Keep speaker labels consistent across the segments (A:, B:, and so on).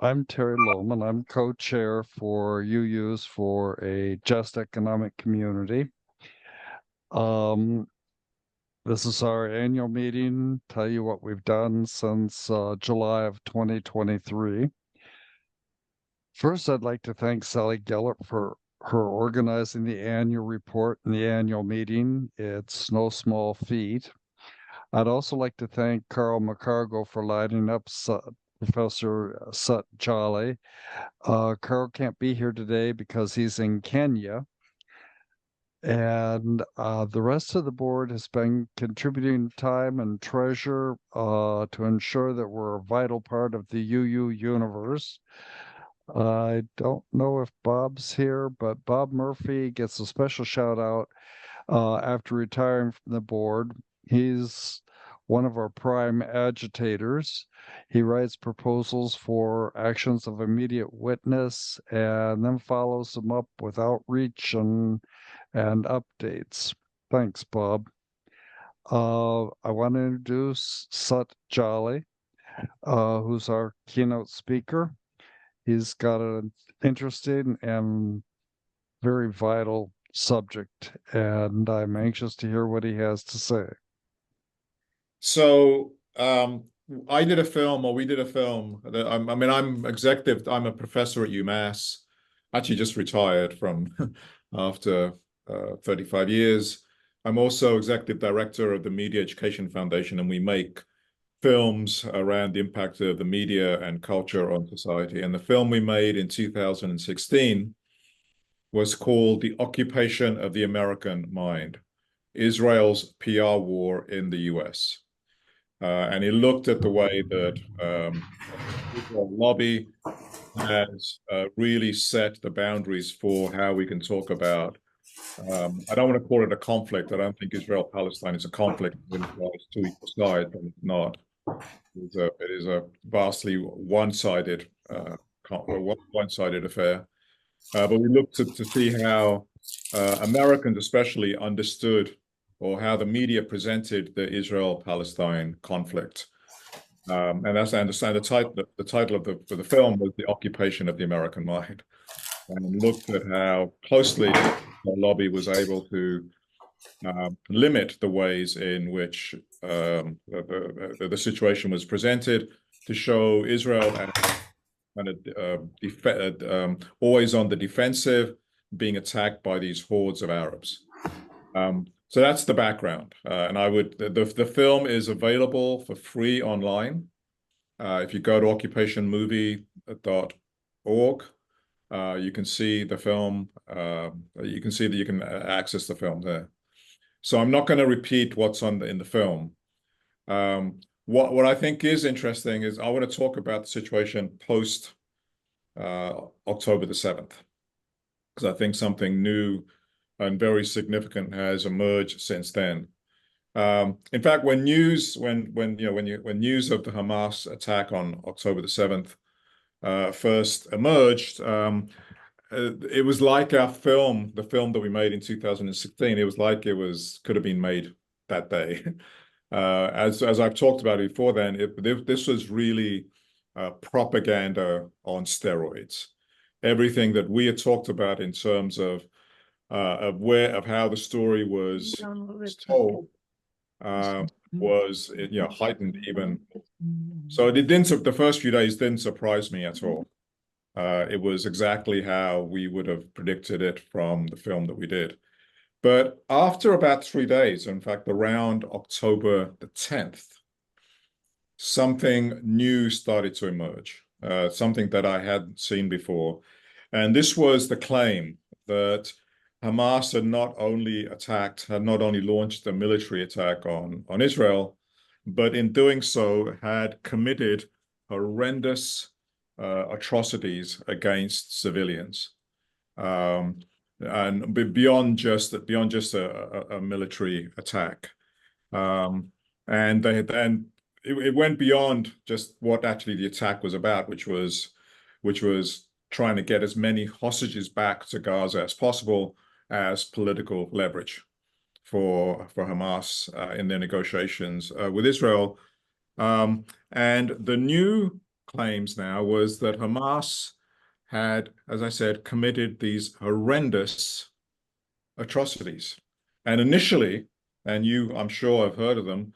A: I'm Terry Lohman. I'm co-chair for UUs for a just economic community. Um, this is our annual meeting. Tell you what we've done since July of 2023. First, I'd like to thank Sally Gellert for her organizing the annual report and the annual meeting. It's no small feat. I'd also like to thank Carl McCargo for lining up Professor Sut Jhally. Carl can't be here today because he's in Kenya. And the rest of the board has been contributing time and treasure to ensure that we're a vital part of the UU universe. I don't know if Bob's here, but Bob Murphy gets a special shout out after retiring from the board. He's one of our prime agitators. He writes proposals for actions of immediate witness and then follows them up with outreach and updates. Thanks, Bob. I want to introduce Sut Jhally, who's our keynote speaker. He's got an interesting and very vital subject, and I'm anxious to hear what he has to say.
B: So I did a film, or we did a film. I'm executive. I'm a professor at UMass. Actually, just retired from after 35 years. I'm also executive director of the Media Education Foundation, and we make films around the impact of the media and culture on society. And the film we made in 2016 was called The Occupation of the American Mind: Israel's PR War in the US. And he looked at the way that the lobby has really set the boundaries for how we can talk about. I don't want to call it a conflict. I don't think Israel-Palestine is a conflict. It's two equal sides, but it's not. It is a vastly one-sided affair. But we looked to see how Americans especially understood, or how the media presented, the Israel-Palestine conflict. And as I understand, the title of the film was The Occupation of the American Mind, and looked at how closely the lobby was able to limit the ways in which the situation was presented, to show Israel always on the defensive, being attacked by these hordes of Arabs. So that's the background. And the film is available for free online. If you go to occupationmovie.org, you can see the film. You can see that you can access the film there. So I'm not going to repeat what's in the film. What I think is interesting is I want to talk about the situation post October the 7th, because I think something new and very significant has emerged since then. In fact, when news of the Hamas attack on October the 7th first emerged, it was like the film that we made in 2016. It was like could have been made that day. As I've talked about before, then this was really propaganda on steroids. Everything that we had talked about in terms of how the story was told was heightened even. So the first few days didn't surprise me at all. It was exactly how we would have predicted it from the film that we did. But after about 3 days, in fact, around October the 10th, something new started to emerge, something that I hadn't seen before. And this was the claim that Hamas had not only launched a military attack on Israel, but in doing so had committed horrendous atrocities against civilians, and beyond just a military attack. And it went beyond just what actually the attack was about, which was trying to get as many hostages back to Gaza as possible as political leverage for Hamas in their negotiations with Israel. And the new claims now was that Hamas had, as I said, committed these horrendous atrocities. And initially, and you, I'm sure, have heard of them,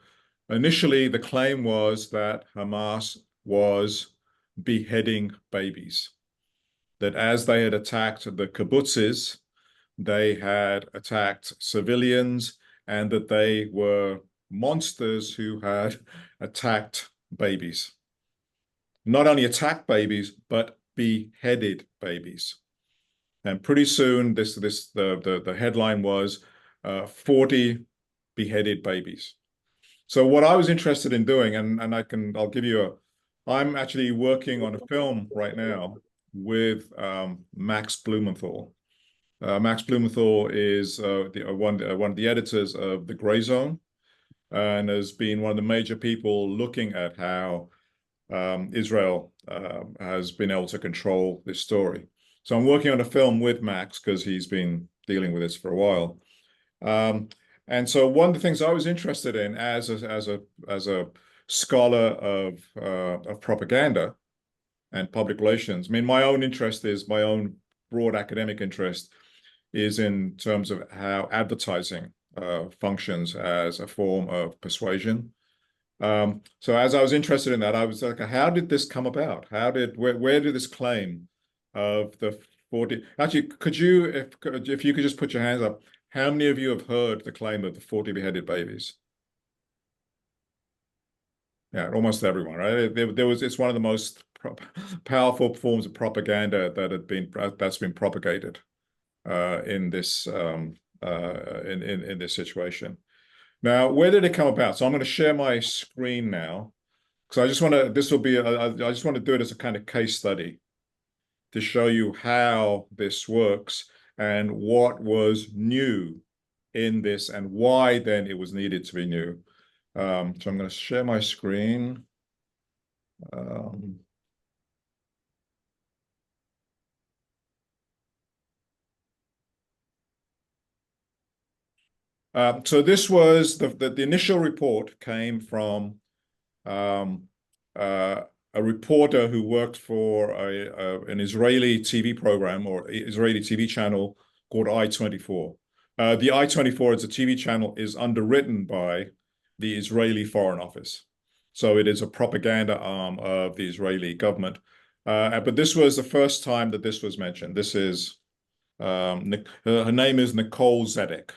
B: initially the claim was that Hamas was beheading babies, that as they had attacked the kibbutzes, they had attacked civilians, and that they were monsters who had attacked babies. Not only attacked babies, but beheaded babies. And pretty soon, the headline was 40 beheaded babies. So what I was interested in doing, and I'll give you I'm actually working on a film right now with Max Blumenthal. Max Blumenthal is one of the editors of The Gray Zone, and has been one of the major people looking at how Israel has been able to control this story. So I'm working on a film with Max because he's been dealing with this for a while. And so one of the things I was interested in as a scholar of propaganda and public relations, I mean, my own interest is my own broad academic interest is in terms of how advertising functions as a form of persuasion. So as I was interested in that, I was like, how did this come about? Where did this claim of the 40? Actually, could you, if you could just put your hands up, how many of you have heard the claim of the 40 beheaded babies? Yeah, almost everyone, right? It's one of the most powerful forms of propaganda that's been propagated in this in this situation. Now, where did it come about? So I'm going to share my screen now, because I just want to. I just want to do it as a kind of case study to show you how this works and what was new in this and why then it was needed to be new. So I'm going to share my screen. So this was the initial report came from a reporter who worked for an Israeli TV program or Israeli TV channel called I-24. The I-24 as a TV channel is underwritten by the Israeli Foreign Office. So it is a propaganda arm of the Israeli government. But this was the first time that this was mentioned. This is, her name is Nicole Zedek,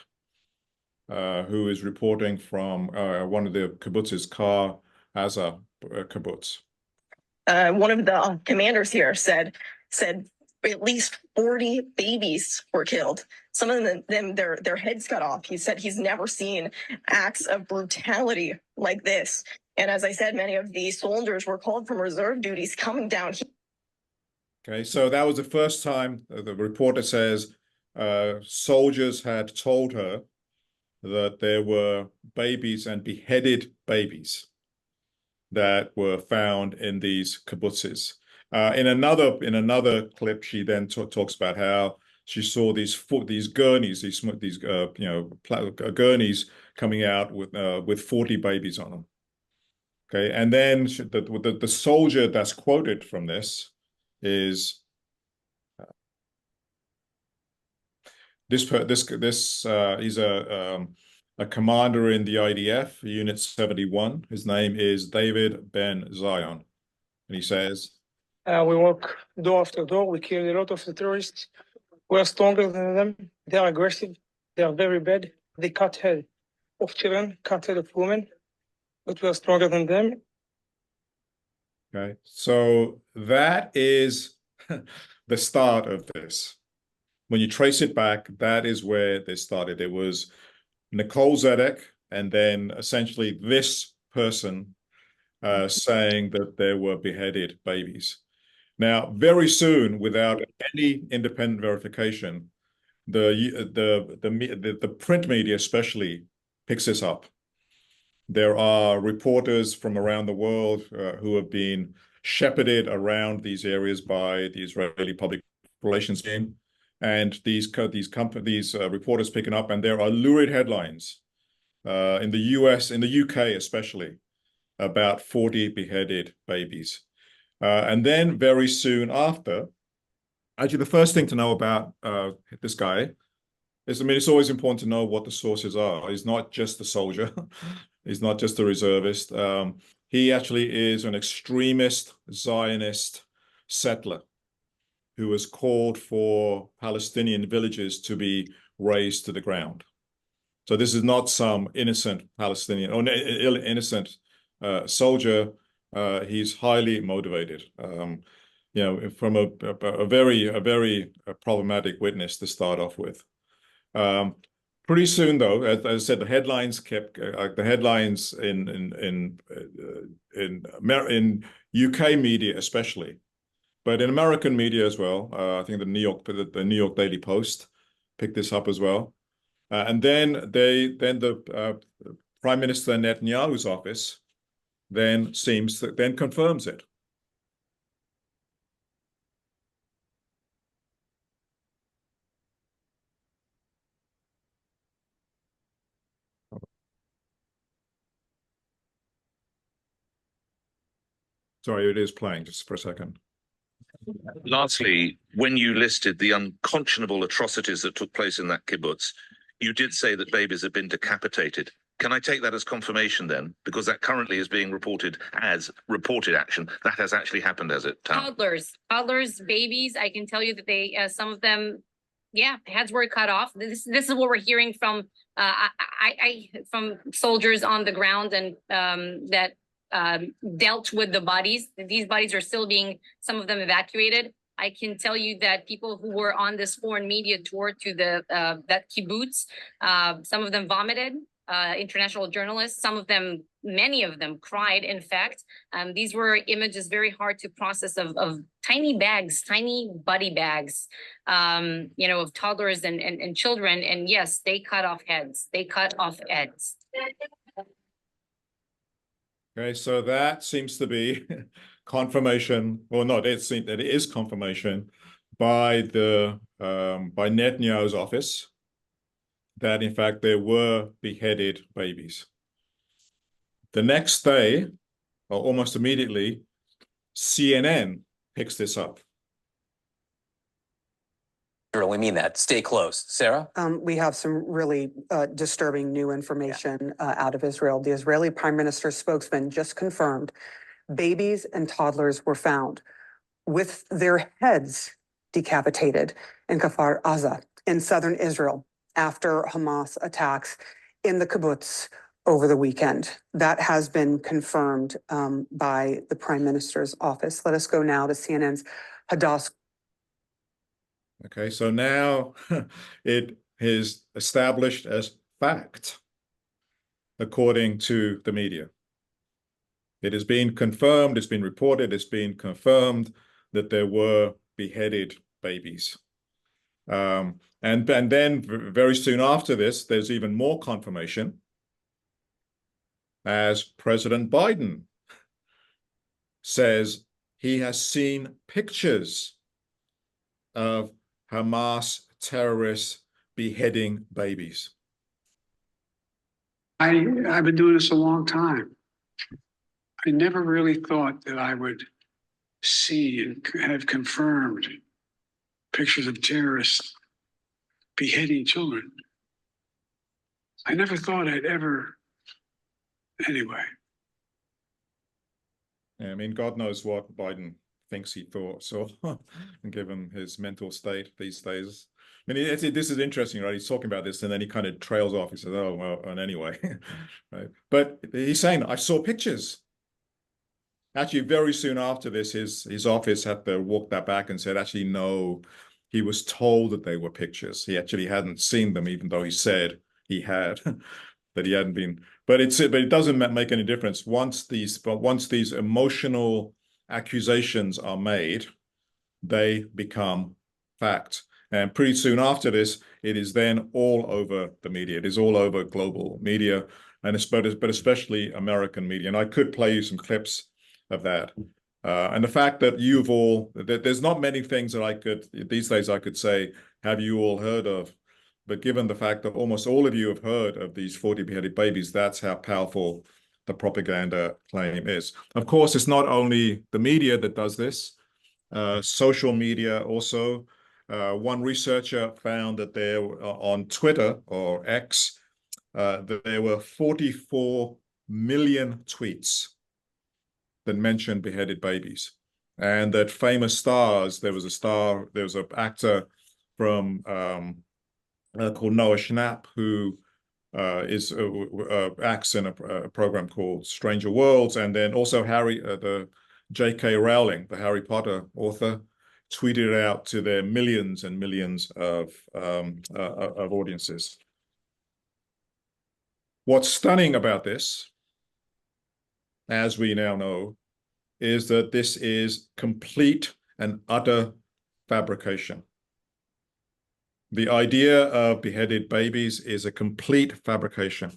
B: who is reporting from one of the kibbutzes, Kfar Aza kibbutz.
C: One of the commanders here said at least 40 babies were killed. Some of them their heads cut off. He said he's never seen acts of brutality like this. And as I said, many of these soldiers were called from reserve duties coming down here.
B: Okay, so that was the first time the reporter says soldiers had told her that there were babies and beheaded babies that were found in these kibbutzes. In another clip, she then talks about how she saw these gurneys, these gurneys coming out with 40 babies on them. Okay, and then the soldier that's quoted from this is he's a commander in the IDF, Unit 71. His name is David Ben Zion. And he says,
D: we work door after door. We kill a lot of the terrorists. We're stronger than them. They're aggressive. They are very bad. They cut head of children, cut head of women, but we're stronger than them.
B: Okay, so that is the start of this. When you trace it back, that is where this started. It was Nicole Zedek, and then essentially this person saying that there were beheaded babies. Now, very soon, without any independent verification, the print media especially picks this up. There are reporters from around the world who have been shepherded around these areas by the Israeli public relations team, and these reporters picking up, and there are lurid headlines in the US, in the UK especially, about 40 beheaded babies. And then very soon after, actually, the first thing to know about this guy is, I mean, it's always important to know what the sources are. He's not just a soldier. He's not just a reservist. He actually is an extremist Zionist settler who has called for Palestinian villages to be razed to the ground. So this is not some innocent Palestinian or innocent soldier. He's highly motivated. You know, from a very problematic witness to start off with. Pretty soon, though, as I said, the headlines kept the headlines in UK media especially, but in American media as well. I think the New York Daily Post picked this up as well, and then the Prime Minister Netanyahu's office then confirms it. Sorry, it is playing just for a second.
E: Lastly, when you listed the unconscionable atrocities that took place in that kibbutz, you did say that babies had been decapitated. Can I take that as confirmation then? Because that currently is being reported as reported action. That has actually happened, as it
F: Toddlers, babies. I can tell you that they, some of them, yeah, heads were cut off. This is what we're hearing from from soldiers on the ground and that dealt with the bodies. These bodies are still being, some of them evacuated. I can tell you that people who were on this foreign media tour to the that kibbutz, some of them vomited. International journalists, some of them, many of them cried. In fact, these were images very hard to process of tiny bags, tiny body bags, you know, of toddlers and children. And yes, they cut off heads. They cut off heads.
B: Okay, so that seems to be confirmation, or not, it seems that it is confirmation by the by Netanyahu's office that in fact there were beheaded babies. The next day, or almost immediately, CNN picks this up.
G: We mean that. Stay close. Sarah?
H: We have some really disturbing new information out of Israel. The Israeli Prime Minister's spokesman just confirmed babies and toddlers were found with their heads decapitated in Kfar Aza in southern Israel after Hamas attacks in the kibbutz over the weekend. That has been confirmed by the Prime Minister's office. Let us go now to CNN's Hadass.
B: Okay, so now it is established as fact, according to the media. It has been confirmed, it's been reported, it's been confirmed that there were beheaded babies. And then very soon after this, there's even more confirmation as President Biden says he has seen pictures of Hamas terrorists beheading babies.
I: I've been doing this a long time. I never really thought that I would see and have confirmed pictures of terrorists beheading children. I never thought I'd ever, anyway.
B: Yeah, I mean, God knows what Biden thinks he thought, so given his mental state these days. I mean, this is interesting, right? He's talking about this and then he kind of trails off. He says, oh, well, and anyway, right? But he's saying, I saw pictures. Actually, very soon after this, his office had to walk that back and said, actually, no, he was told that they were pictures. He actually hadn't seen them, even though he said he had, that he hadn't been. But it doesn't make any difference. Once these emotional accusations are made, they become fact. And pretty soon after this, it is then all over the media. It is all over global media, but especially American media. And I could play you some clips of that. And the fact that there's not many things that these days I could say, have you all heard of? But given the fact that almost all of you have heard of these 40 beheaded babies, that's how powerful the propaganda claim is. Of course, it's not only the media that does this. Social media also. One researcher found that there on Twitter or X, that there were 44 million tweets that mentioned beheaded babies, and that famous stars. There was an actor from called Noah Schnapp who acts in a program called Stranger Worlds, and then also the J.K. Rowling, the Harry Potter author, tweeted out to their millions and millions of audiences. What's stunning about this, as we now know, is that this is complete and utter fabrication. The idea of beheaded babies is a complete fabrication.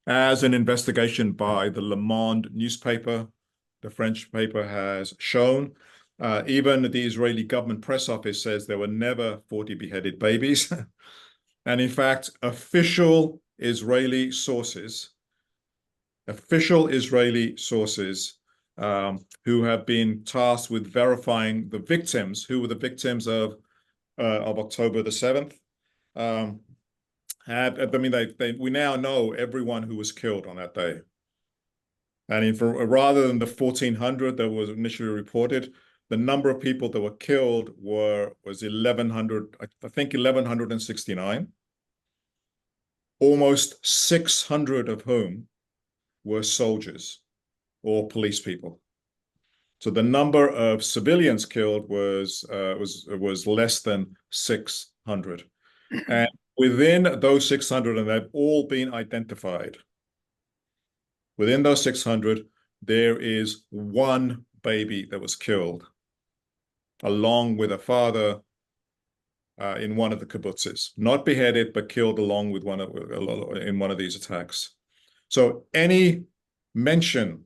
B: As an investigation by the Le Monde newspaper, the French paper, has shown, even the Israeli government press office says there were never 40 beheaded babies. And in fact, official Israeli sources who have been tasked with verifying the victims, who were the victims of October the 7th. We now know everyone who was killed on that day. And rather than the 1,400 that was initially reported, the number of people that were killed was 1,100, I think 1,169. Almost 600 of whom were soldiers or police people. So the number of civilians killed was less than 600. And within those 600, and they've all been identified, within those 600, there is one baby that was killed, along with a father in one of the kibbutzes. Not beheaded, but killed along with in one of these attacks. So any mention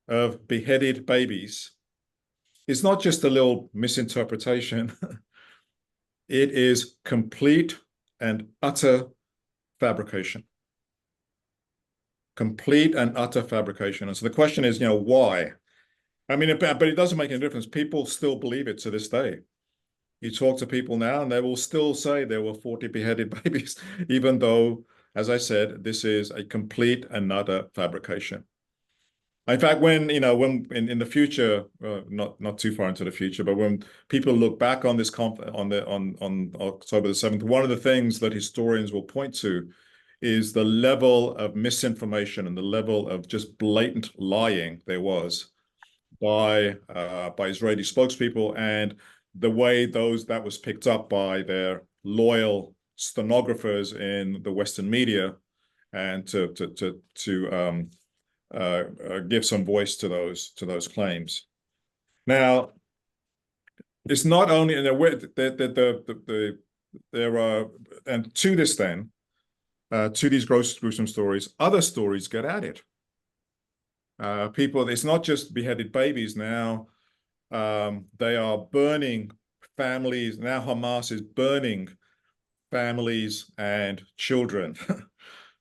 B: of beheaded babies is not just a little misinterpretation. It is complete and utter fabrication. Complete and utter fabrication. And so the question is, why? I mean, but it doesn't make any difference. People still believe it to this day. You talk to people now and they will still say there were 40 beheaded babies, even though, as I said, this is a complete and utter fabrication. In fact, when in the future, not too far into the future, but when people look back on this on October the 7th, one of the things that historians will point to is the level of misinformation and the level of just blatant lying there was by Israeli spokespeople, and the way that was picked up by their loyal stenographers in the Western media, and to give some voice to those claims. Now, it's not only there are, and to this then, to these gruesome stories, other stories get added. It's not just beheaded babies now. They are burning families. Now Hamas is burning families and children.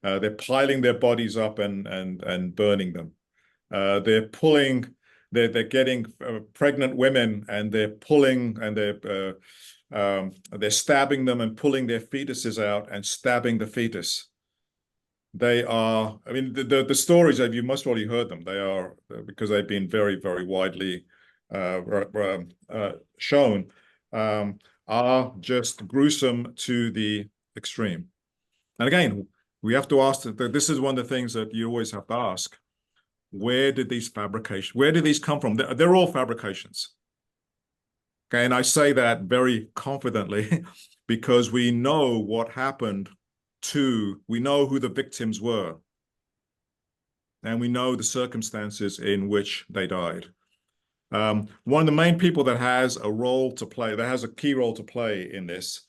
B: They're piling their bodies up and burning them. They're getting pregnant women, and they're pulling, and they're stabbing them and pulling their fetuses out and stabbing the fetus. They are, I mean, the stories, you most probably heard them. They are, because they've been very, very widely shown, are just gruesome to the extreme. And again, we have to ask, this is one of the things that you always have to ask: where did these come from? They're all fabrications. Okay, and I say that very confidently because we know what happened we know who the victims were, and we know the circumstances in which they died. One of the main people that has a key role to play in this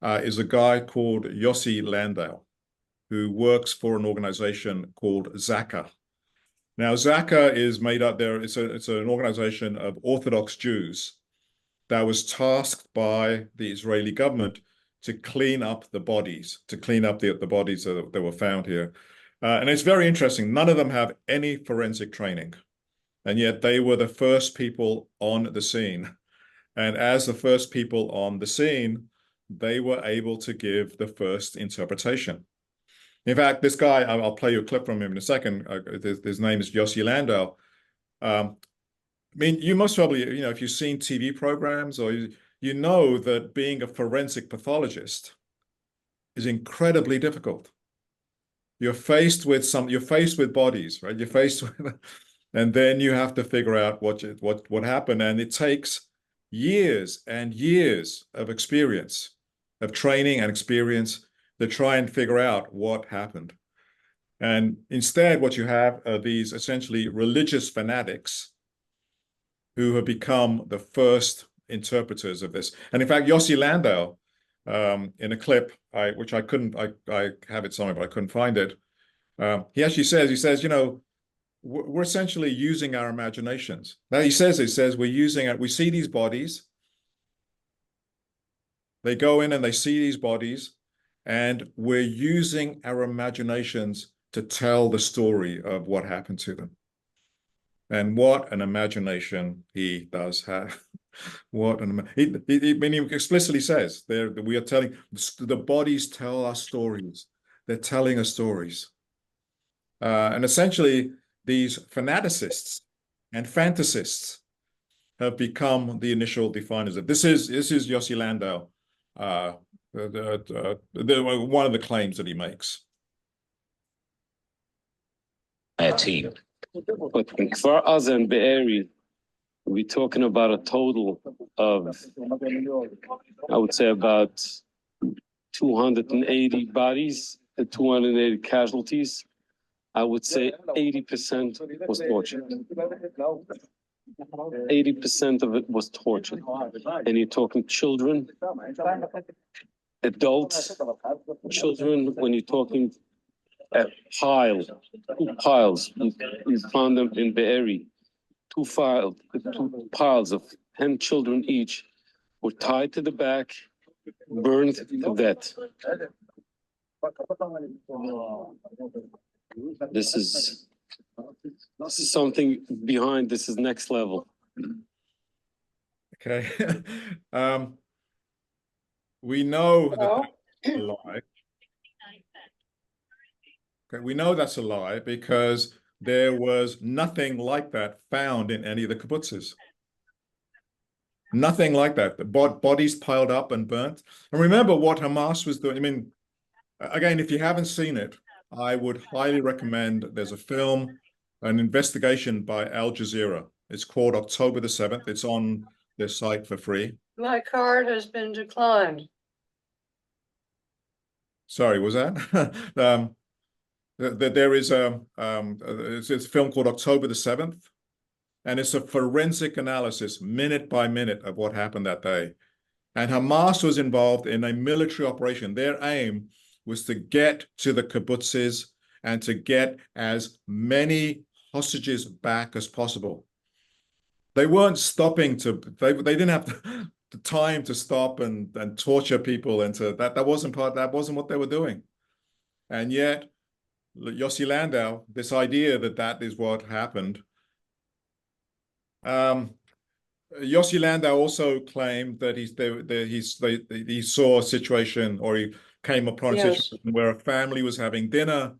B: is a guy called Yossi Landau, who works for an organization called Zaka. Now, Zaka is made up there. It's an organization of Orthodox Jews that was tasked by the Israeli government to clean up the bodies, the bodies that were found here. And it's very interesting. None of them have any forensic training. And yet they were the first people on the scene. And as the first people on the scene, they were able to give the first interpretation. In fact, this guy, I'll play you a clip from him in a second. His name is Yossi Landau. I mean, you most probably, if you've seen TV programs or you know that being a forensic pathologist is incredibly difficult. You're faced with bodies, right? You're faced with, and then you have to figure out what happened. And it takes years and years of experience, of training and experience to try and figure out what happened. And instead, what you have are these essentially religious fanatics who have become the first interpreters of this. And in fact, Yossi Landau, in a clip, which I have it somewhere, but I couldn't find it. He actually says, we're essentially using our imaginations. Now he says we see these bodies. They go in and they see these bodies, and we're using our imaginations to tell the story of what happened to them. And what an imagination he does have. He explicitly says we are telling, the bodies tell us stories. They're telling us stories. And essentially, these fanaticists and fantasists have become the initial definers. This is Yossi Landau, one of the claims that he makes.
J: A team. But for us in Be'eri, we're talking about a total of, I would say, about 280 bodies and 280 casualties. I would say 80% was torture. 80% of it was torture. And you're talking children, adults, children, when you're talking a pile, 2 piles, you found them in Be'eri, 2 piles of 10 children each were tied to the back, burned to death. This is something behind. This is next level.
B: Okay. We know that that's a lie. Okay, we know that's a lie because there was nothing like that found in any of the kibbutzes. Nothing like that. The bodies piled up and burnt. And remember what Hamas was doing. I mean, again, if you haven't seen it, I would highly recommend. There's a film, an investigation by Al Jazeera. It's called October the 7th. It's on their site for free.
K: My card has been declined.
B: Sorry, was that? There is it's a film called October the 7th, and it's a forensic analysis, minute by minute, of what happened that day. And Hamas was involved in a military operation. Their aim was to get to the kibbutzes and to get as many hostages back as possible. They weren't stopping to, they didn't have the time to stop and torture people, and that wasn't what they were doing. And yet, Yossi Landau, this idea that is what happened. Yossi Landau also claimed that he saw a situation, or he came upon a situation where a family was having dinner,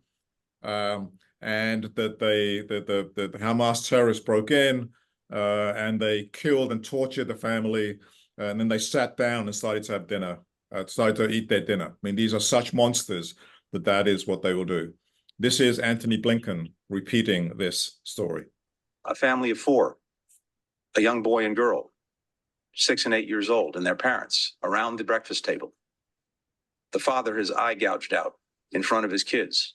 B: and that the Hamas terrorists broke in, and they killed and tortured the family, and then they sat down and started to have dinner, started to eat their dinner. I mean, these are such monsters that is what they will do. This is Antony Blinken repeating this story.
L: A family of 4, a young boy and girl, 6 and 8 years old, and their parents around the breakfast table. The father, his eye gouged out in front of his kids.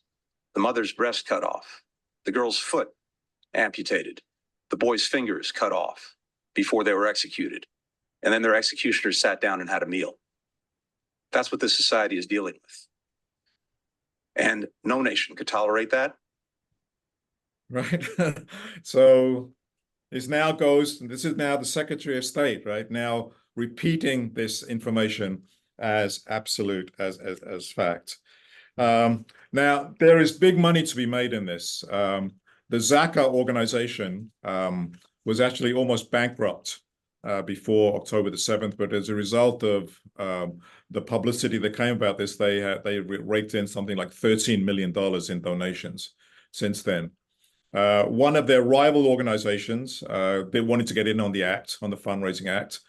L: The mother's breast cut off. The girl's foot amputated. The boy's fingers cut off before they were executed. And then their executioners sat down and had a meal. That's what this society is dealing with. And no nation could tolerate that.
B: Right. So this is now the Secretary of State, right, now repeating this information as absolute, as fact. Now, there is big money to be made in this. The Zaka organization was actually almost bankrupt before October the 7th, but as a result of the publicity that came about this, they raked in something like $13 million in donations since then. One of their rival organizations, they wanted to get in on the act, on the fundraising act,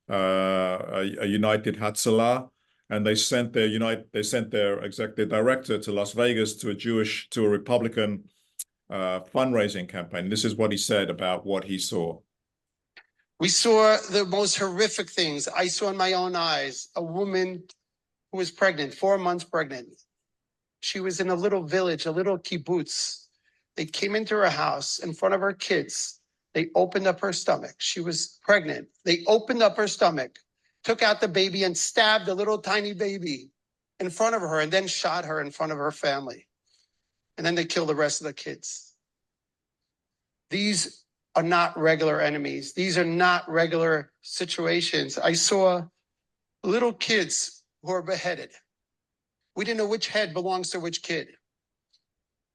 B: a United Hatzalah, and they sent their executive director to Las Vegas to a Republican fundraising campaign. This is what he said about what he saw.
M: We saw the most horrific things. I saw in my own eyes a woman who was pregnant, 4 months pregnant. She was in a little village, a little kibbutz. They came into her house in front of her kids. They opened up her stomach. She was pregnant. They opened up her stomach, took out the baby and stabbed the little tiny baby in front of her and then shot her in front of her family. And then they killed the rest of the kids. These are not regular enemies. These are not regular situations. I saw little kids who are beheaded. We didn't know which head belongs to which kid.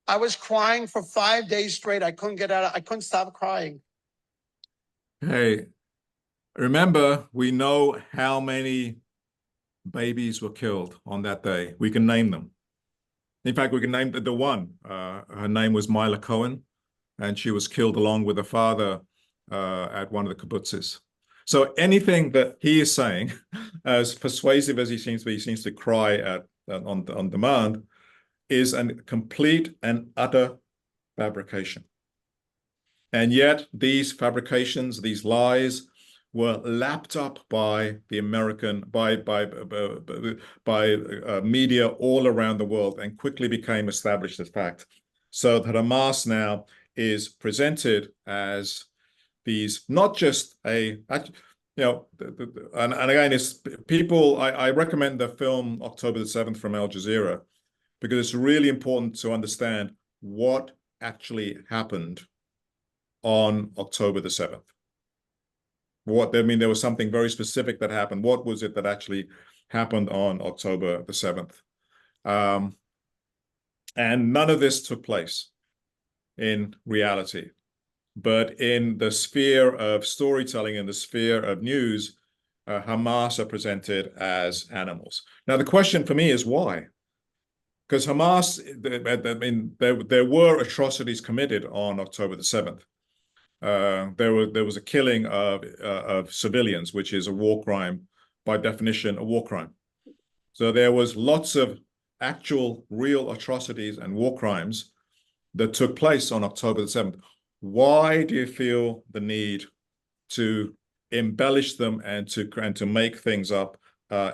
M: I was crying for 5 days straight. I couldn't get out. I couldn't stop crying.
B: Hey, remember, we know how many babies were killed on that day. We can name them. In fact, we can name the one. Her name was Mila Cohen, and she was killed along with her father at one of the kibbutzes. So anything that he is saying, as persuasive as he seems to cry on demand, is a complete and utter fabrication. And yet these fabrications, these lies, were lapped up by the American, by media all around the world and quickly became established as fact. So that Hamas now is presented as these, not just and again, it's people, I recommend the film October the 7th from Al Jazeera, because it's really important to understand what actually happened on October the 7th. There was something very specific that happened. What was it that actually happened on October the 7th? And none of this took place in reality. But in the sphere of storytelling, in the sphere of news, Hamas are presented as animals. Now, the question for me is why? Because Hamas, there were atrocities committed on October the 7th. There was a killing of civilians, which is a war crime, by definition, a war crime. So there was lots of actual, real atrocities and war crimes that took place on October the 7th. Why do you feel the need to embellish them and to make things up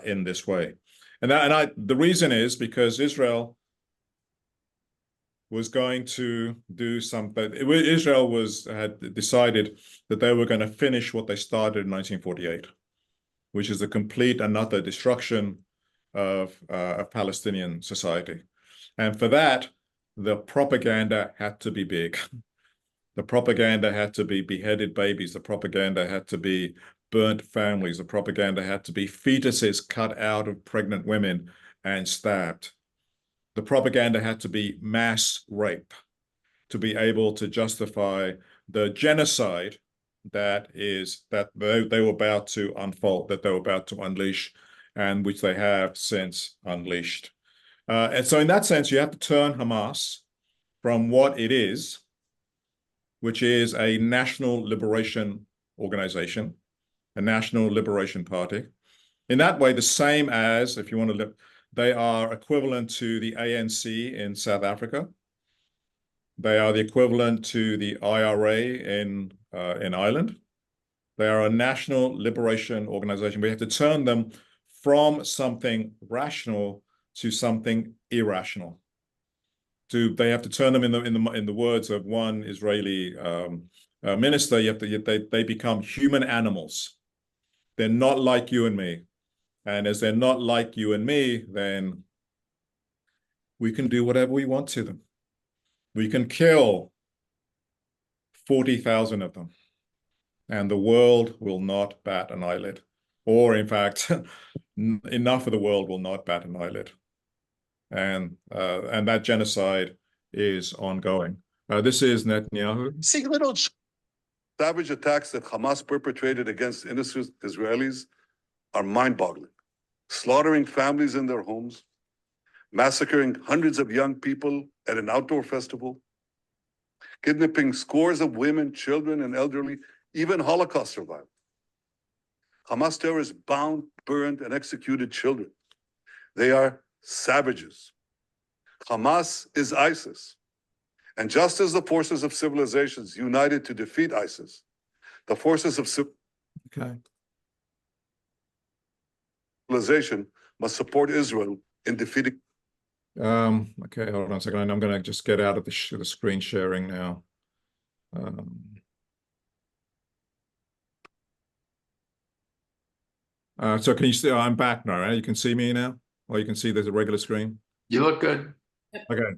B: in this way? And the reason is because Israel was going to do something. Israel had decided that they were going to finish what they started in 1948, which is the complete and utter destruction of Palestinian society. And for that, the propaganda had to be big. The propaganda had to be beheaded babies. The propaganda had to be burnt families. The propaganda had to be fetuses cut out of pregnant women and stabbed. The propaganda had to be mass rape to be able to justify the genocide that they were about to unfold, that they were about to unleash, and which they have since unleashed. And so in that sense, you have to turn Hamas from what it is, which is a national liberation organization, a national liberation party. In that way, the same as, if you want to look, they are equivalent to the ANC in South Africa. They are the equivalent to the IRA in Ireland. They are a national liberation organization. We have to turn them from something rational to something irrational. They have to turn them in the words of one Israeli minister. They become human animals. They're not like you and me. And as they're not like you and me, then we can do whatever we want to them. We can kill 40,000 of them, and the world will not bat an eyelid. Or in fact, enough of the world will not bat an eyelid. and that genocide is ongoing. This is Netanyahu.
N: See little savage attacks that Hamas perpetrated against innocent Israelis are mind-boggling, slaughtering families in their homes, massacring hundreds of young people at an outdoor festival, kidnapping scores of women, children, and elderly, even Holocaust survivors. Hamas terrorists bound, burned, and executed children. They are savages. Hamas is ISIS. And just as the forces of civilizations united to defeat ISIS, the forces of civilization must support Israel in defeating.
B: Okay, hold on a second. I'm going to just get out of the screen sharing now. So can you see? I'm back now, right? You can see me now, or you can see there's a regular screen.
O: You look good.
B: Okay.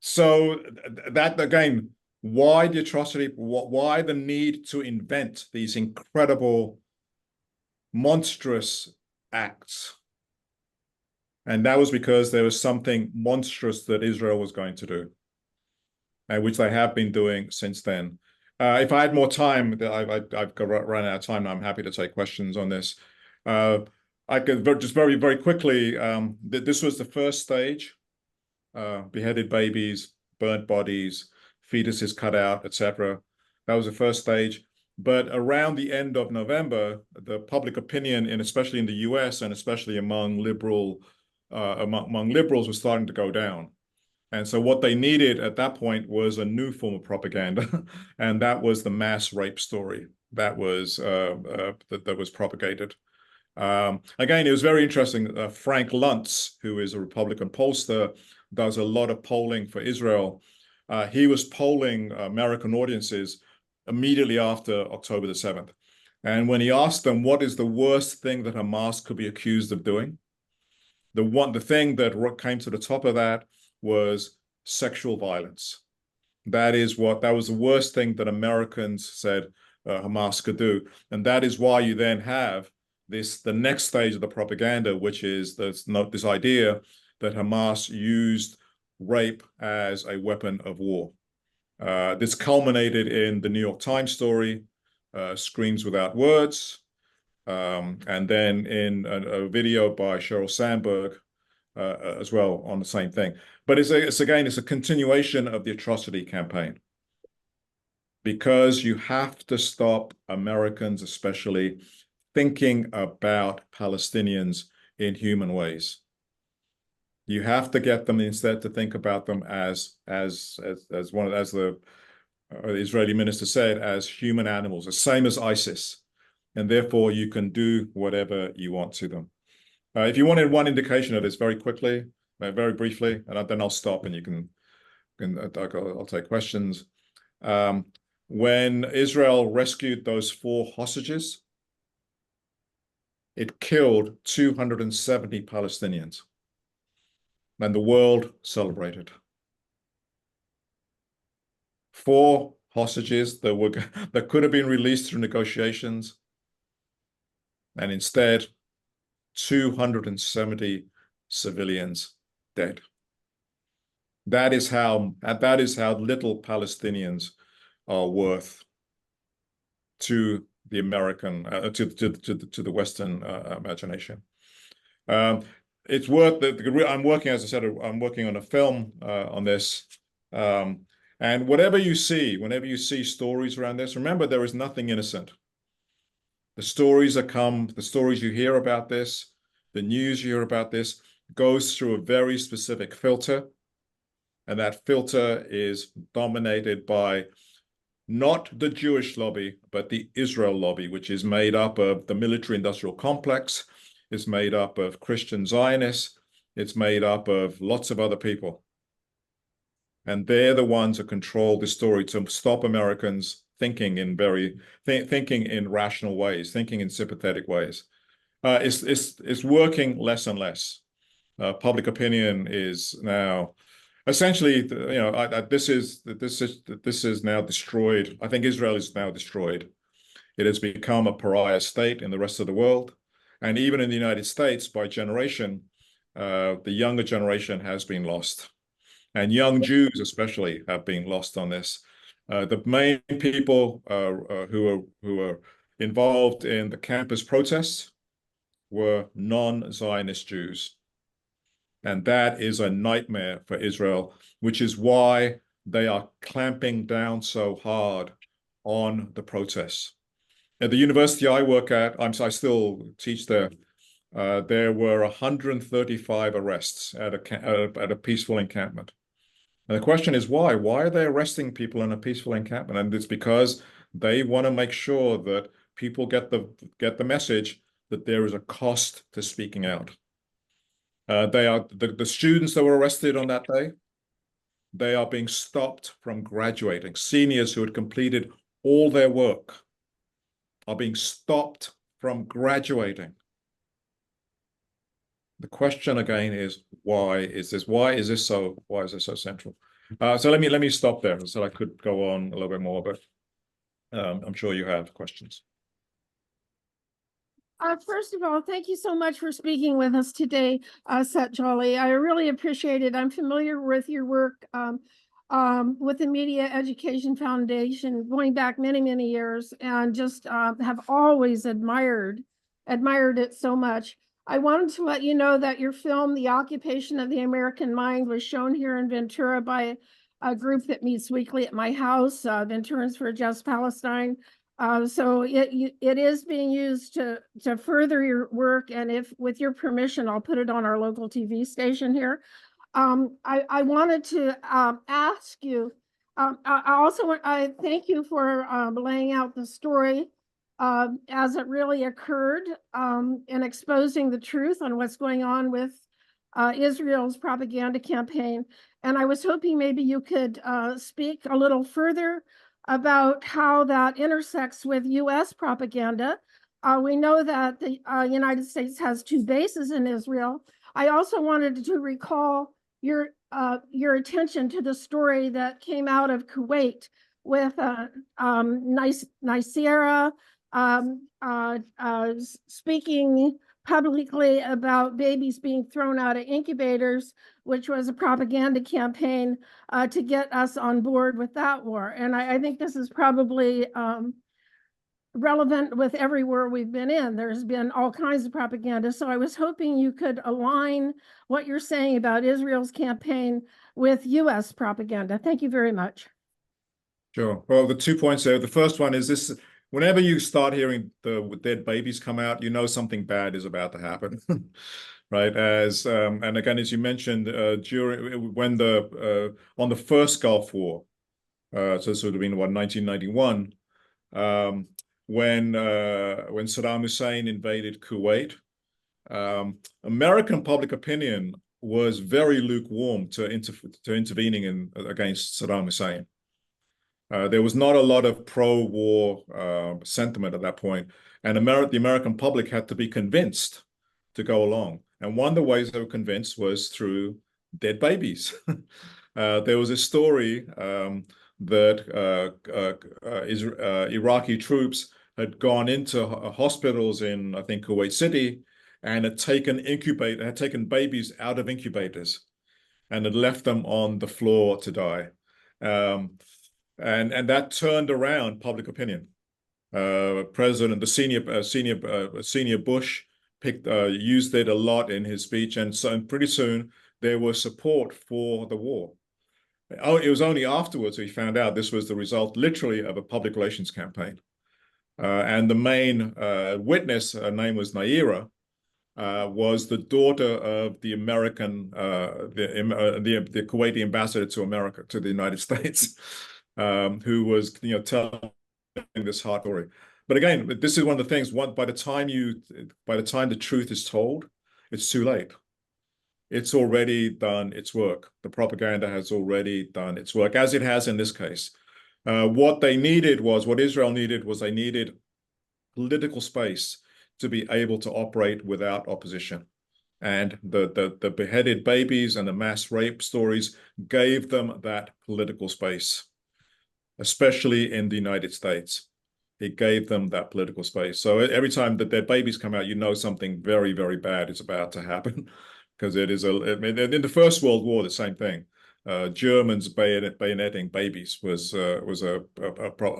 B: So that again, why the atrocity? Why the need to invent these incredible, monstrous acts? And that was because there was something monstrous that Israel was going to do, and which they have been doing since then. If I had more time, I've run out of time now. I'm happy to take questions on this. I could just very, very quickly, this was the first stage, beheaded babies, burnt bodies, fetuses cut out, etc. That was the first stage. But around the end of November, the public opinion, especially in the US and especially among liberals was starting to go down. And so what they needed at that point was a new form of propaganda, and that was the mass rape story that was that was propagated. Again, it was very interesting. Frank Luntz, who is a Republican pollster, does a lot of polling for Israel. He was polling American audiences immediately after October the 7th. And when he asked them, what is the worst thing that Hamas could be accused of doing? The thing that came to the top of that was sexual violence. That was the worst thing that Americans said Hamas could do. And that is why you then have the next stage of the propaganda, which is this idea that Hamas used rape as a weapon of war. This culminated in the New York Times story, Screams Without Words, and then in a video by Sheryl Sandberg as well on the same thing. But it's a continuation of the atrocity campaign, because you have to stop Americans, especially, thinking about Palestinians in human ways. You have to get them instead to think about them as the Israeli minister said, as human animals, the same as ISIS, and therefore you can do whatever you want to them. If you wanted one indication of this very quickly, very briefly, and then I'll stop and I'll take questions. When Israel rescued those 4 hostages, it killed 270 Palestinians, and the world celebrated. 4 hostages that could have been released through negotiations, and instead 270 civilians dead. That is how little Palestinians are worth to the American to the Western imagination. It's worth I'm working, as I said, I'm working on a film on this. And whenever you see stories around this, remember there is nothing innocent. The stories you hear about this, the news you hear about this, goes through a very specific filter. And that filter is dominated by not the Jewish lobby, but the Israel lobby, which is made up of the military-industrial complex. It's made up of Christian Zionists. It's made up of lots of other people. And they're the ones who control the story to stop Americans thinking in thinking in rational ways, thinking in sympathetic ways. It's working less and less. Public opinion is now essentially, this is now destroyed. I think Israel is now destroyed. It has become a pariah state in the rest of the world, and even in the United States, by generation, the younger generation has been lost. And young Jews especially have been lost on this. The main people who were involved in the campus protests were non-Zionist Jews. And that is a nightmare for Israel, which is why they are clamping down so hard on the protests. At the university I work at, I still teach there, there were 135 arrests at a peaceful encampment. And the question is why? Why are they arresting people in a peaceful encampment? And it's because they want to make sure that people get the message that there is a cost to speaking out. They are the students that were arrested on that day. They are being stopped from graduating. Seniors who had completed all their work are being stopped from graduating. The question again is, why is this so central? So let me stop there. So I could go on a little bit more, but I'm sure you have questions.
O: First of all, thank you so much for speaking with us today, Sut Jhally. I really appreciate it. I'm familiar with your work with the Media Education Foundation going back many, many years, and just have always admired it so much. I wanted to let you know that your film, The Occupation of the American Mind, was shown here in Ventura by a group that meets weekly at my house, Venturans for a Just Palestine. So it is being used to further your work, and if with your permission, I'll put it on our local TV station here. I wanted to ask you. I thank you for laying out the story as it really occurred, and exposing the truth on what's going on with Israel's propaganda campaign. And I was hoping maybe you could speak a little further about how that intersects with U.S. propaganda. We know that the United States has 2 bases in Israel. I also wanted to recall your attention to the story that came out of Kuwait with Nicera speaking publicly about babies being thrown out of incubators, which was a propaganda campaign to get us on board with that war. And I think this is probably relevant with every war we've been in. There's been all kinds of propaganda. So I was hoping you could align what you're saying about Israel's campaign with U.S. propaganda. Thank you very much.
B: Sure. Well, the 2 points there. The first one is this: whenever you start hearing the dead babies come out, you know something bad is about to happen, right? And again, as you mentioned, when on the first Gulf War, so this would have been 1991, when Saddam Hussein invaded Kuwait, American public opinion was very lukewarm to intervening against Saddam Hussein. There was not a lot of pro-war sentiment at that point, and the American public had to be convinced to go along. And one of the ways they were convinced was through dead babies. There was a story that Iraqi troops had gone into hospitals in, I think, Kuwait City, and had taken babies out of incubators and had left them on the floor to die. And that turned around public opinion. The senior Bush used it a lot in his speech, and pretty soon there was support for the war. It was only afterwards we found out this was the result, literally, of a public relations campaign. And the main witness, her name was Naira, was the daughter of the American, the Kuwaiti ambassador to the United States, who was, telling this hard story. But again, this is one of the things. By the time the truth is told, it's too late. It's already done its work. The propaganda has already done its work, as it has in this case. What Israel needed was they needed political space to be able to operate without opposition. And the beheaded babies and the mass rape stories gave them that political space, especially in the United States. It gave them that political space. So every time that their babies come out, you know something very, very bad is about to happen. because it is I mean, in the First World War, the same thing. Germans bayoneting babies was a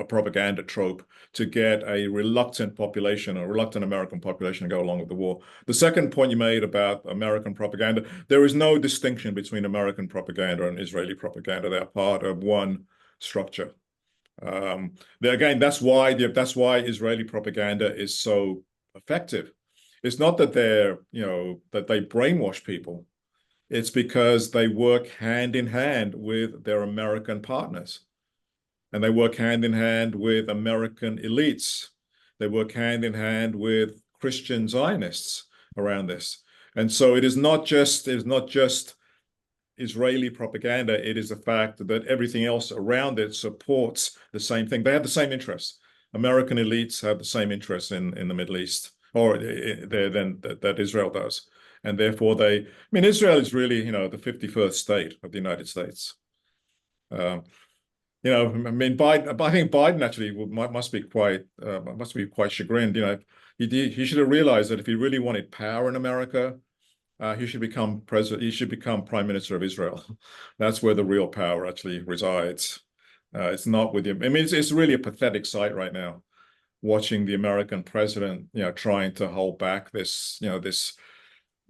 B: propaganda trope to get a reluctant population, a reluctant American population to go along with the war. The second point you made about American propaganda, there is no distinction between American propaganda and Israeli propaganda. They are part of one structure. Again, that's why Israeli propaganda is so effective. It's not that that they brainwash people. It's because they work hand in hand with their American partners. And they work hand in hand with American elites. They work hand in hand with Christian Zionists around this. And so it is not just Israeli propaganda. It is the fact that everything else around it supports the same thing. They have the same interests. American elites have the same interests in the Middle East, or that Israel does. And therefore Israel is really, the 51st state of the United States. I think Biden actually must be quite chagrined. He should have realized that if he really wanted power in America, he should become president. He should become prime minister of Israel. That's where the real power actually resides. It's not with him. I mean, it's really a pathetic sight right now, watching the American president, trying to hold back this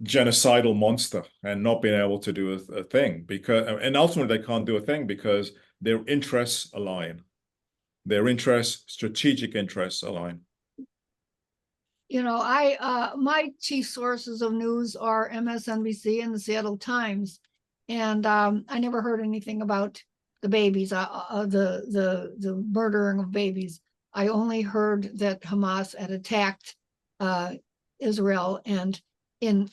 B: genocidal monster and not being able to do a thing, and ultimately they can't do a thing because their interests align. Their strategic interests align.
P: My chief sources of news are MSNBC and the Seattle Times, and I never heard anything about the babies, the murdering of babies. I only heard that Hamas had attacked Israel, and in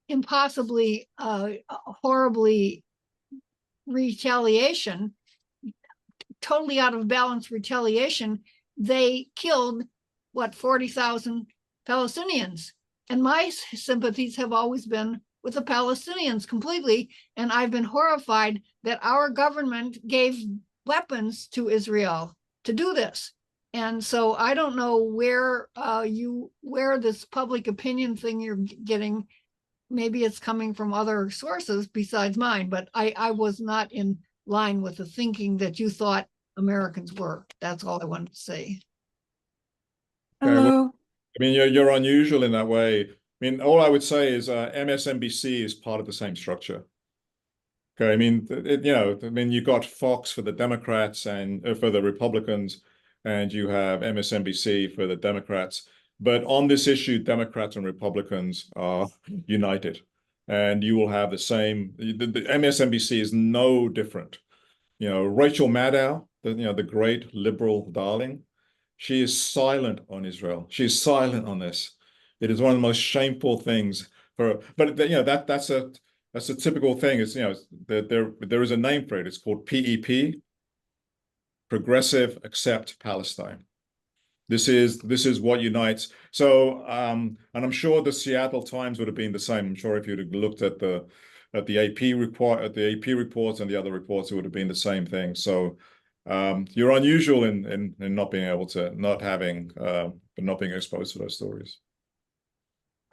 P: impossibly horribly retaliation, totally out of balance retaliation, they killed 40,000 Palestinians. And my sympathies have always been with the Palestinians completely. And I've been horrified that our government gave weapons to Israel to do this. And so I don't know where this public opinion thing you're getting. Maybe it's coming from other sources besides mine, but I was not in line with the thinking that you thought Americans were. That's all I wanted to say.
O: Hello.
B: Well, I mean, you're unusual in that way. I mean, all I would say is MSNBC is part of the same structure. Okay, I mean, you got Fox for the Democrats and for the Republicans, and you have MSNBC for the Democrats. But on this issue, Democrats and Republicans are united, and you will have the same. The MSNBC is no different. Rachel Maddow, the great liberal darling, she is silent on Israel. She's silent on this. It is one of the most shameful things for. But that's a typical thing. It's there is a name for it. It's called PEP, Progressive Accept Palestine. This is what unites. So, and I'm sure the Seattle Times would have been the same. I'm sure if you'd have looked at the AP reports and the other reports, it would have been the same thing. So, you're unusual in not being able to, not being exposed to those stories.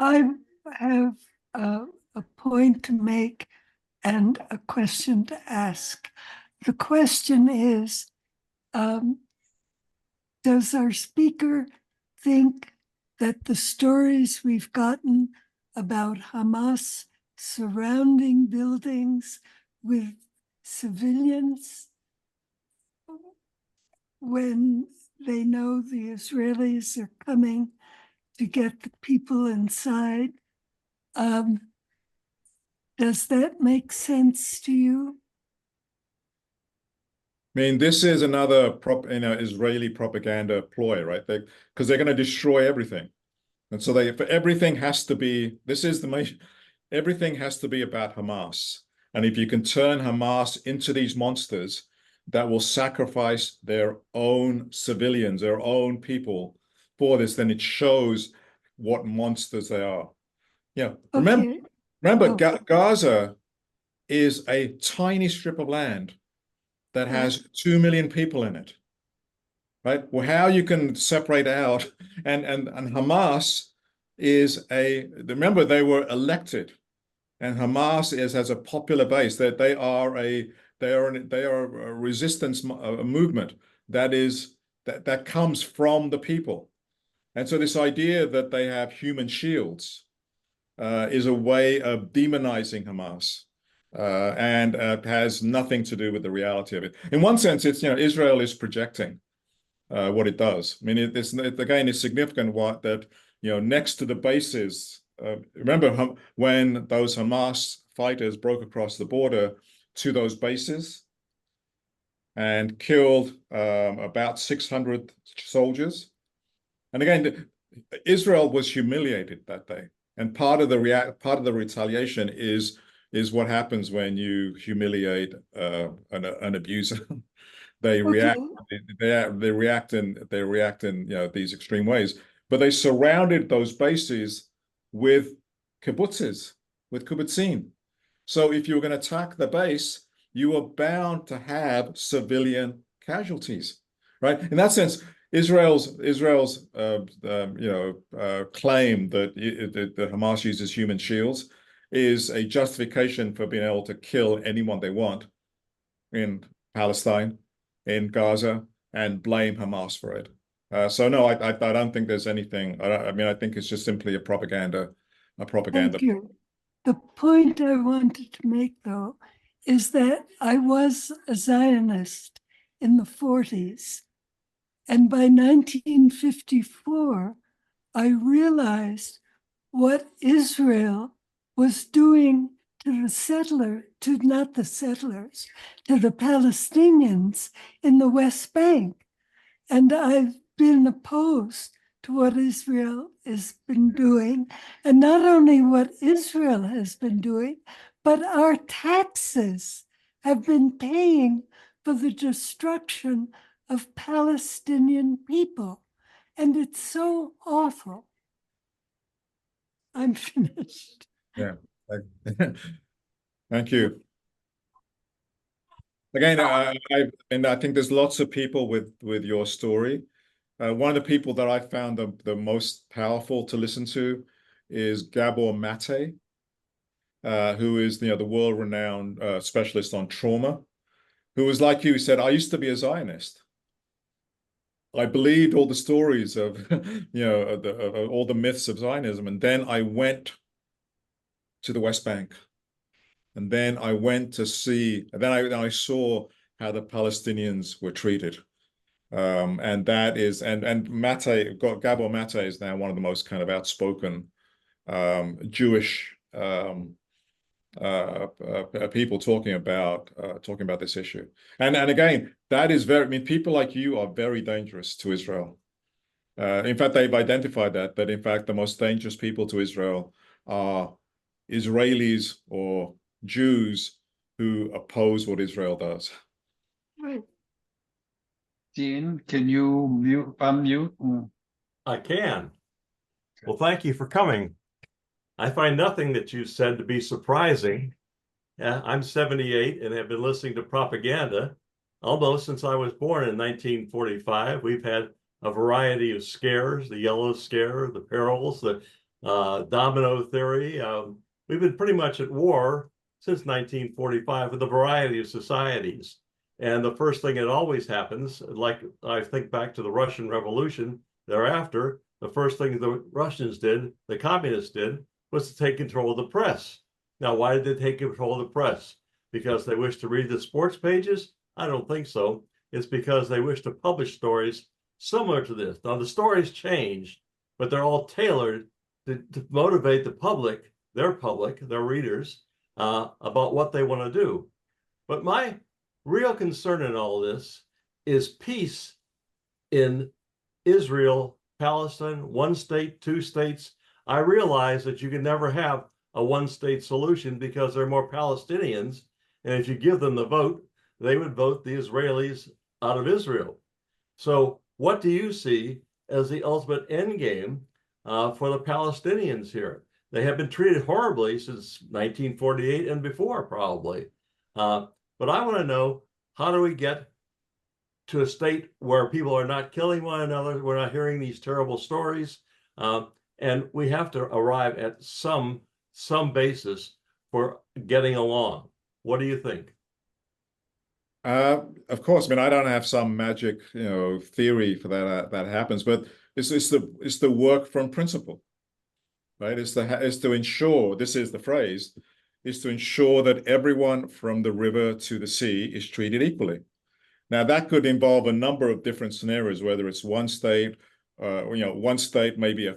O: I have a point to make and a question to ask. The question is, does our speaker think that the stories we've gotten about Hamas surrounding buildings with civilians when they know the Israelis are coming to get the people inside, does that make sense to you?
B: I mean, this is another Israeli propaganda ploy, right? Because they're going to destroy everything, and so everything has to be. Everything has to be about Hamas, and if you can turn Hamas into these monsters that will sacrifice their own civilians, their own people for this, then it shows what monsters they are.
O: Okay.
B: Remember, Gaza is a tiny strip of land that has 2 million people in it, right? Well, how you can separate out, and Hamas is remember, they were elected and Hamas has a popular base. That they are a resistance movement that comes from the people. And so this idea that they have human shields is a way of demonizing Hamas, and has nothing to do with the reality of it. In one sense, it's, Israel is projecting what it does. I mean, again, it's significant that, next to the bases, remember when those Hamas fighters broke across the border to those bases and killed about 600 soldiers. And again, Israel was humiliated that day. And part of the retaliation is what happens when you humiliate an abuser. They react. They react in these extreme ways. But they surrounded those bases with kibbutzes, with kibbutzim. So if you were going to attack the base, you were bound to have civilian casualties, right? In that sense, Israel's claim that Hamas uses human shields is a justification for being able to kill anyone they want in Palestine, in Gaza, and blame Hamas for it. So no, I don't think there's anything. I think it's just simply a propaganda.
Q: Thank you. The point I wanted to make, though, is that I was a Zionist in the 40s. And by 1954, I realized what Israel was doing to the Palestinians in the West Bank. And I've been opposed to what Israel has been doing. And not only what Israel has been doing, but our taxes have been paying for the destruction of Palestinian people. And it's so awful. I'm finished.
B: Yeah. Thank you. Again, I think there's lots of people with your story. One of the people that I found the most powerful to listen to is Gabor Mate, who is the world-renowned specialist on trauma, who was like you, said, I used to be a Zionist. I believed all the stories of, of all the myths of Zionism. And then I went to the West Bank. And then I went to see, and then I saw how the Palestinians were treated. And that is, and Gabor Mate is now one of the most kind of outspoken Jewish people talking about this issue. And again, that is people like you are very dangerous to Israel. In fact, they've identified that in fact, the most dangerous people to Israel are Israelis or Jews who oppose what Israel does.
Q: Right.
A: Jean, can you unmute?
R: I can. Well, thank you for coming. I find nothing that you said to be surprising. I'm 78 and have been listening to propaganda almost since I was born in 1945. We've had a variety of scares, the Yellow Scare, the Perils, the domino theory. We've been pretty much at war since 1945 with a variety of societies. And the first thing that always happens, like I think back to the Russian Revolution thereafter, the first thing the Russians did, the communists did, was to take control of the press. Now, why did they take control of the press? Because they wish to read the sports pages? I don't think so. It's because they wish to publish stories similar to this. Now, the stories change, but they're all tailored to motivate the public, their readers, about what they want to do. But my real concern in all this is peace in Israel, Palestine, one state, two states. I realize that you can never have a one-state solution because there are more Palestinians, and if you give them the vote, they would vote the Israelis out of Israel. So what do you see as the ultimate end game for the Palestinians here? They have been treated horribly since 1948 and before, probably. But I want to know, how do we get to a state where people are not killing one another? We're not hearing these terrible stories. And we have to arrive at some basis for getting along. What do you think?
B: Of course, I mean, I don't have some magic, theory for that happens, but it's the work from principle, right? It's to ensure, this is the phrase, is to ensure that everyone from the river to the sea is treated equally. Now, that could involve a number of different scenarios, whether it's one state, one state maybe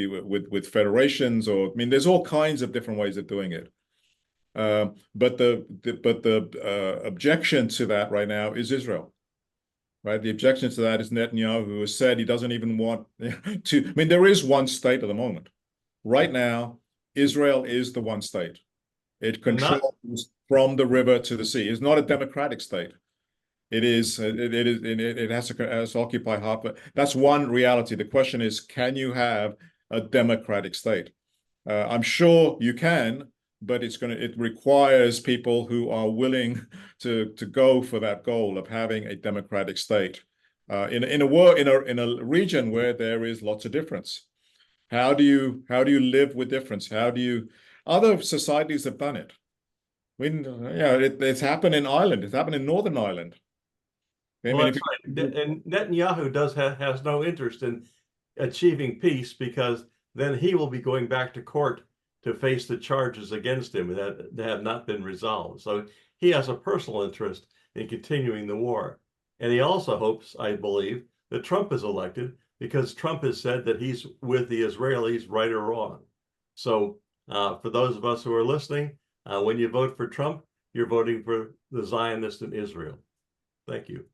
B: with federations, or I mean, there's all kinds of different ways of doing it. But the objection to that right now is Israel, right? The objection to that is Netanyahu, who has said he doesn't even want to. I mean, there is one state at the moment. Right now, Israel is the one state. It controls from the river to the sea. It's not a democratic state. It has to occupy half. But that's one reality. The question is, can you have a democratic state? I'm sure you can, but it requires people who are willing to go for that goal of having a democratic state in a region where there is lots of difference. How do you live with difference? Other societies have done it. It's happened in Ireland. It's happened in Northern Ireland.
R: Well, that's right. And Netanyahu has no interest in achieving peace, because then he will be going back to court to face the charges against him that have not been resolved. So he has a personal interest in continuing the war. And he also hopes, I believe, that Trump is elected, because Trump has said that he's with the Israelis, right or wrong. So for those of us who are listening, when you vote for Trump, you're voting for the Zionists in Israel. Thank you.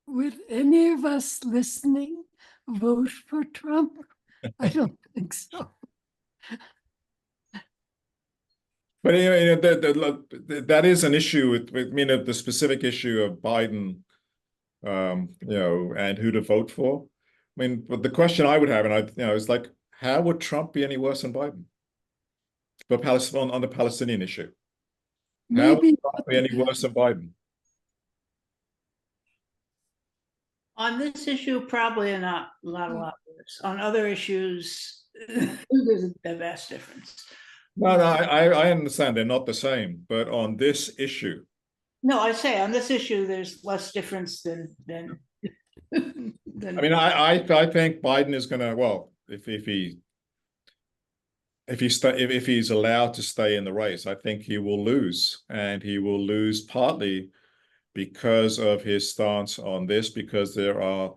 Q: Would any of us listening vote for Trump? I don't think so.
B: But that is an issue with the specific issue of Biden, and who to vote for. I mean, but the question I would have, is like, how would Trump be any worse than Biden? But on the Palestinian issue, how would Trump be any worse than Biden?
S: On this issue, probably not a lot worse. On other issues, there's a vast difference.
B: No, I understand they're not the same, but on this issue.
S: No, I say on this issue, there's less difference than.
B: I mean, I think Biden is going to, well, if he's allowed to stay in the race, I think he will lose, and he will lose partly because of his stance on this, because there are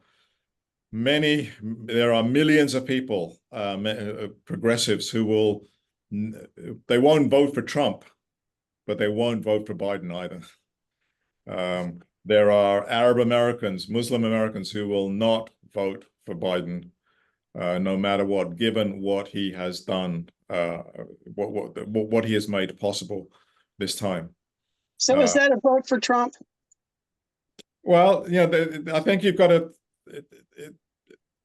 B: millions of people, progressives, who they won't vote for Trump, but they won't vote for Biden either. There are Arab Americans, Muslim Americans, who will not vote for Biden, no matter what, given what he has done, what he has made possible this time.
T: So is that a vote for Trump?
B: Well, I think you've got to.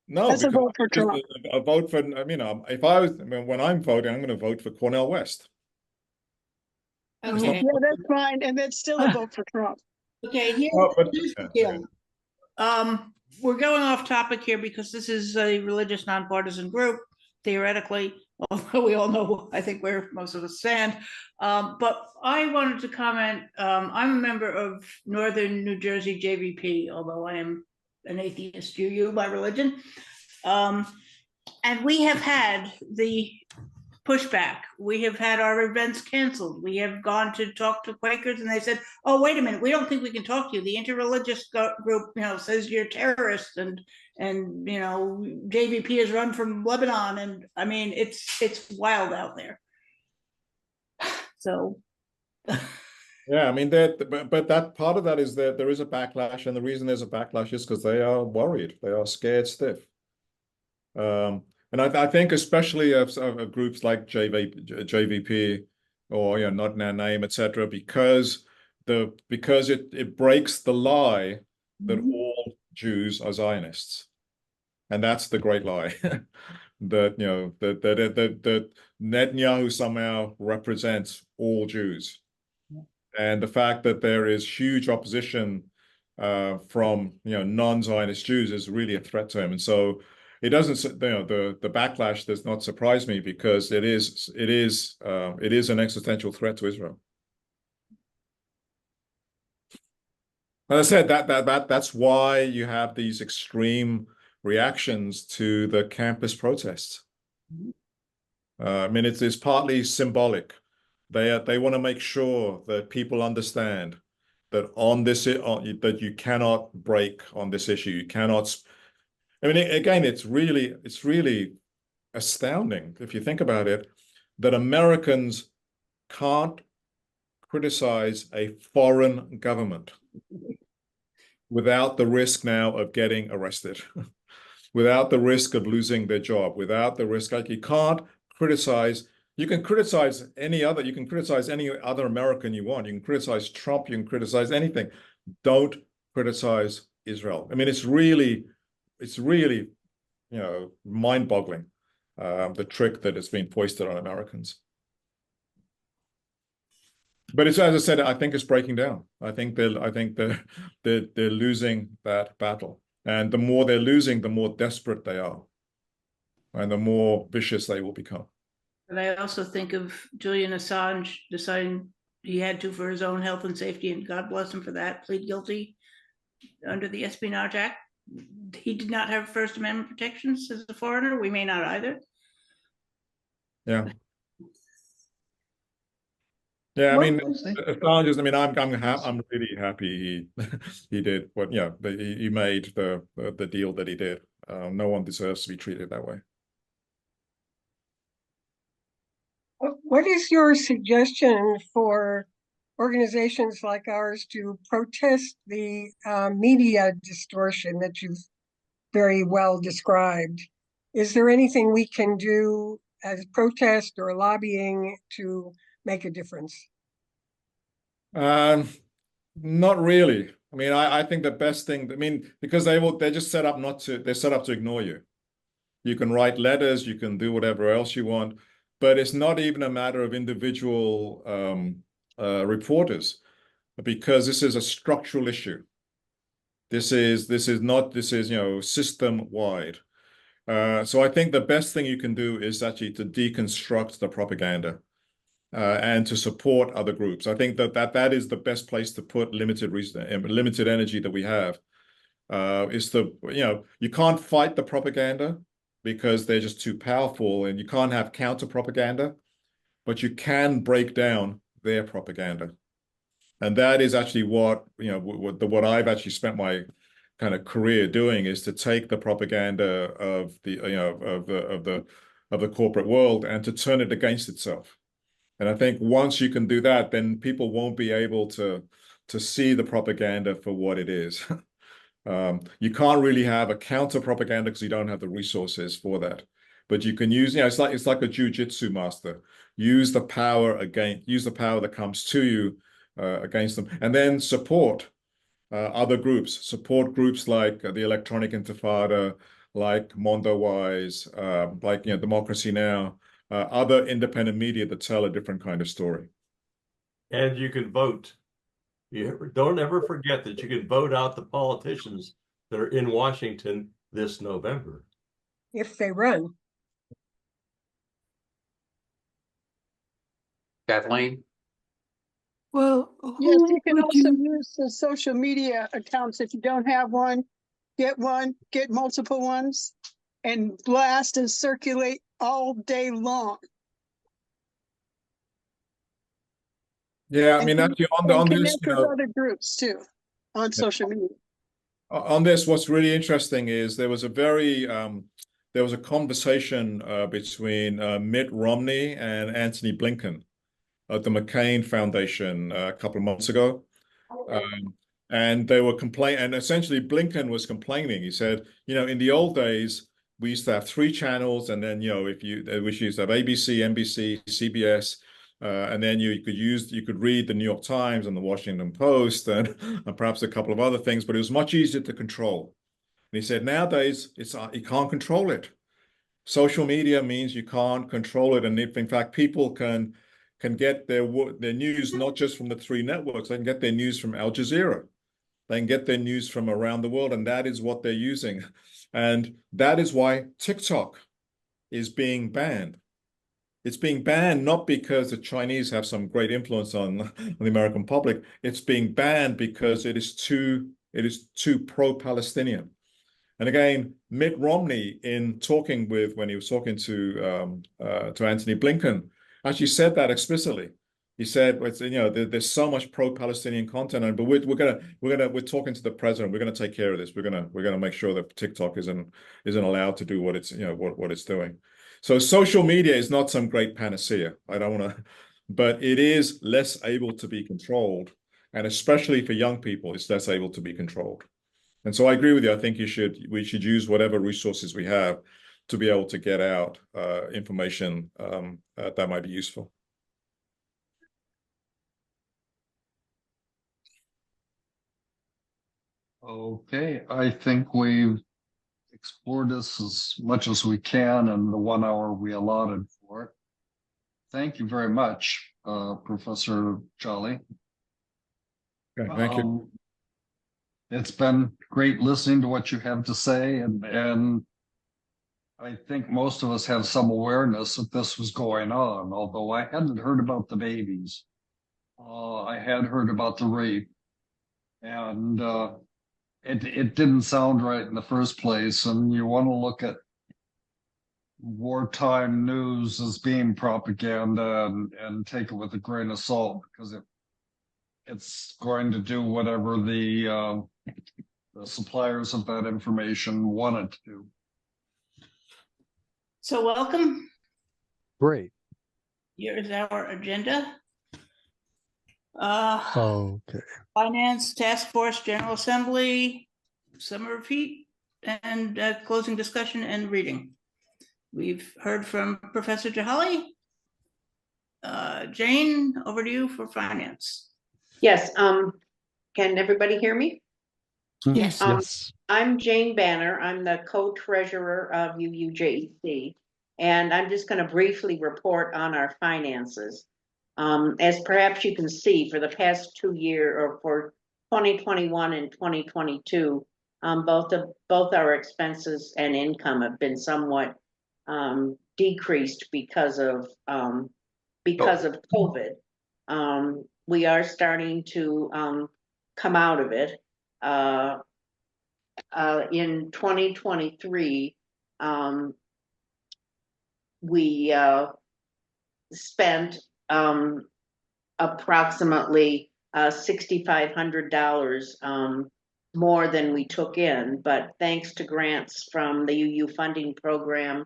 B: No,
T: that's a vote for Trump.
B: A vote for, when I'm voting, I'm going to vote for Cornel West.
S: Okay.
T: Yeah, that's fine, and that's still a vote for Trump.
S: Okay, here's the deal. We're going off topic here because this is a religious nonpartisan group, theoretically, although we all know, I think, where most of us stand. But I wanted to comment, I'm a member of Northern New Jersey JVP, although I am an atheist, UU by religion. And we have had the pushback. We have had our events canceled. We have gone to talk to Quakers, and they said, "Oh, wait a minute, we don't think we can talk to you. The interreligious group, says you're terrorists, and JVP is run from Lebanon." And I mean, it's wild out there. So.
B: Yeah, I mean, but that part of that is that there is a backlash, and the reason there's a backlash is because they are worried. They are scared stiff. And I think especially of groups like JVP or Not in Our Name, etc., because it breaks the lie that all Jews are Zionists, and that's the great lie. that that Netanyahu somehow represents all Jews, and the fact that there is huge opposition from non-Zionist Jews is really a threat to him. And so it doesn't, you know, the backlash does not surprise me because it is an existential threat to Israel. As I said, that's why you have these extreme reactions to the campus protests. I mean, it's partly symbolic. They want to make sure that people understand that on this that you cannot break on this issue. You cannot. I mean, again, it's really astounding if you think about it that Americans can't criticize a foreign government without the risk now of getting arrested, without the risk of losing their job, without the risk. Like you can't criticize. You can criticize any other. You can criticize any other American you want. You can criticize Trump. You can criticize anything. Don't criticize Israel. I mean, it's really, you know, mind-boggling, the trick that has been foisted on Americans. But it's, as I said, I think it's breaking down. I think they're losing that battle, and the more they're losing, the more desperate they are, and the more vicious they will become.
S: But I also think of Julian Assange deciding he had to for his own health and safety, and God bless him for that, plead guilty under the Espionage Act. He did not have First Amendment protections as a foreigner. We may not either.
B: Yeah. Yeah, I mean, Assange is. I mean, I'm really happy he did what. Yeah, he made the deal that he did. No one deserves to be treated that way.
T: What is your suggestion for organizations like ours to protest the media distortion that you've very well described? Is there anything we can do as protest or lobbying to make a difference?
B: Not really. I mean, I think the best thing, I mean, because they're just set up they're set up to ignore you. You can write letters, you can do whatever else you want, but it's not even a matter of individual reporters, because this is a structural issue. This is, you know, system-wide. So I think the best thing you can do is actually to deconstruct the propaganda and to support other groups. I think that is the best place to put limited energy that we have. Is to, you know, you can't fight the propaganda because they're just too powerful, and you can't have counter propaganda, but you can break down their propaganda. And that is actually what, you know, what I've actually spent my kind of career doing, is to take the propaganda of the, you know, of the corporate world and to turn it against itself. And I think once you can do that, then people won't be able to see the propaganda for what it is. You can't really have a counter propaganda because you don't have the resources for that. But you can use, you know, it's like a jiu-jitsu master. Use the power that comes to you against them, and then support other groups. Support groups like the Electronic Intifada, like Mondowise, like, you know, Democracy Now, other independent media that tell a different kind of story.
R: And you can vote. Don't ever forget that you can vote out the politicians that are in Washington this November.
T: If they run.
G: Kathleen?
Q: Well,
T: yes, you can also use the social media accounts. If you don't have one, get multiple ones, and blast and circulate all day long.
B: Yeah, I mean, actually on this, you know,
T: other groups too on social media.
B: On this, what's really interesting is there was a conversation between Mitt Romney and Antony Blinken at the McCain Foundation a couple of months ago. And they were complaining, and essentially Blinken was complaining. He said, you know, in the old days, we used to have 3 channels, and then, you know, we used to have ABC, NBC, CBS, and then you could read the New York Times and the Washington Post and perhaps a couple of other things, but it was much easier to control. And he said, nowadays, you can't control it. Social media means you can't control it. And if, in fact, people can get their news not just from the 3 networks, they can get their news from Al Jazeera. They can get their news from around the world, and that is what they're using. And that is why TikTok is being banned. It's being banned not because the Chinese have some great influence on the American public. It's being banned because it is too pro-Palestinian. And again, Mitt Romney, when he was talking to Antony Blinken, actually said that explicitly. He said, there's so much pro-Palestinian content, but we're talking to the president. We're gonna take care of this. We're gonna make sure that TikTok isn't allowed to do what it's what it's doing. So social media is not some great panacea. I don't want to, but it is less able to be controlled, and especially for young people, it's less able to be controlled. And so I agree with you. I think we should use whatever resources we have to be able to get out information that might be useful.
A: Okay, I think we've explored this as much as we can in the 1 hour we allotted for it. Thank you very much, Professor Jhally.
B: Okay, thank you.
A: It's been great listening to what you have to say, and I think most of us have some awareness that this was going on, although I hadn't heard about the babies. I had heard about the rape, and it didn't sound right in the first place, and you want to look at wartime news as being propaganda and take it with a grain of salt, because it's going to do whatever the suppliers of that information want it to do.
S: So welcome.
A: Great.
S: Here's our agenda.
A: Okay.
S: Finance Task Force General Assembly, summer repeat, and closing discussion and reading. We've heard from Professor Jhally. Jane, over to you for finance.
K: Yes, can everybody hear me?
S: Yes.
A: Yes.
K: I'm Jane Banner. I'm the co-treasurer of UUJEC, and I'm just going to briefly report on our finances. As perhaps you can see, for the past 2 years, or for 2021 and 2022, both our expenses and income have been somewhat decreased because of COVID. We are starting to come out of it. In 2023, we spent approximately $6,500 more than we took in, but thanks to grants from the UU funding program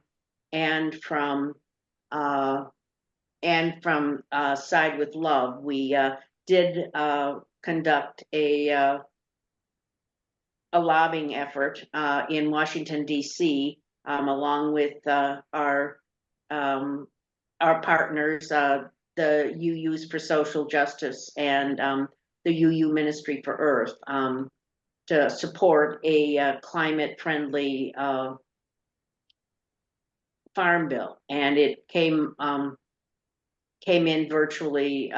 K: and from Side with Love, we did conduct a lobbying effort in Washington, D.C., along with our partners, the UUs for Social Justice and the UU Ministry for Earth, to support a climate-friendly farm bill, and it came in virtually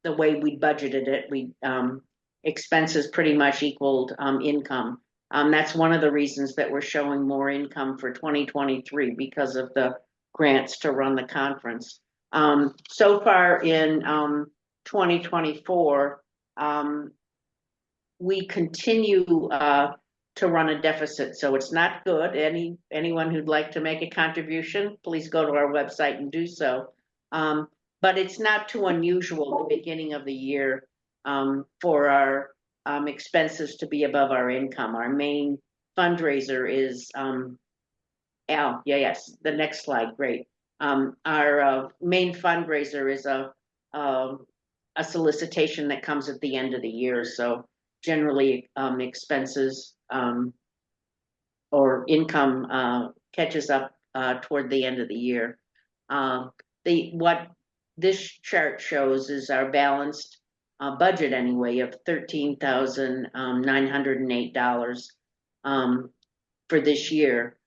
K: the way we budgeted it. We expenses pretty much equaled income. That's one of the reasons that we're showing more income for 2023, because of the grants to run the conference. So far in 2024, we continue to run a deficit, so it's not good. Anyone who'd like to make a contribution, please go to our website and do so. But it's not too unusual at the beginning of the year for our expenses to be above our income. Our main fundraiser is yes, the next slide, great. Our main fundraiser is a solicitation that comes at the end of the year. So generally expenses or income catches up toward the end of the year. What this chart shows is our balanced budget anyway of $13,908 for this year.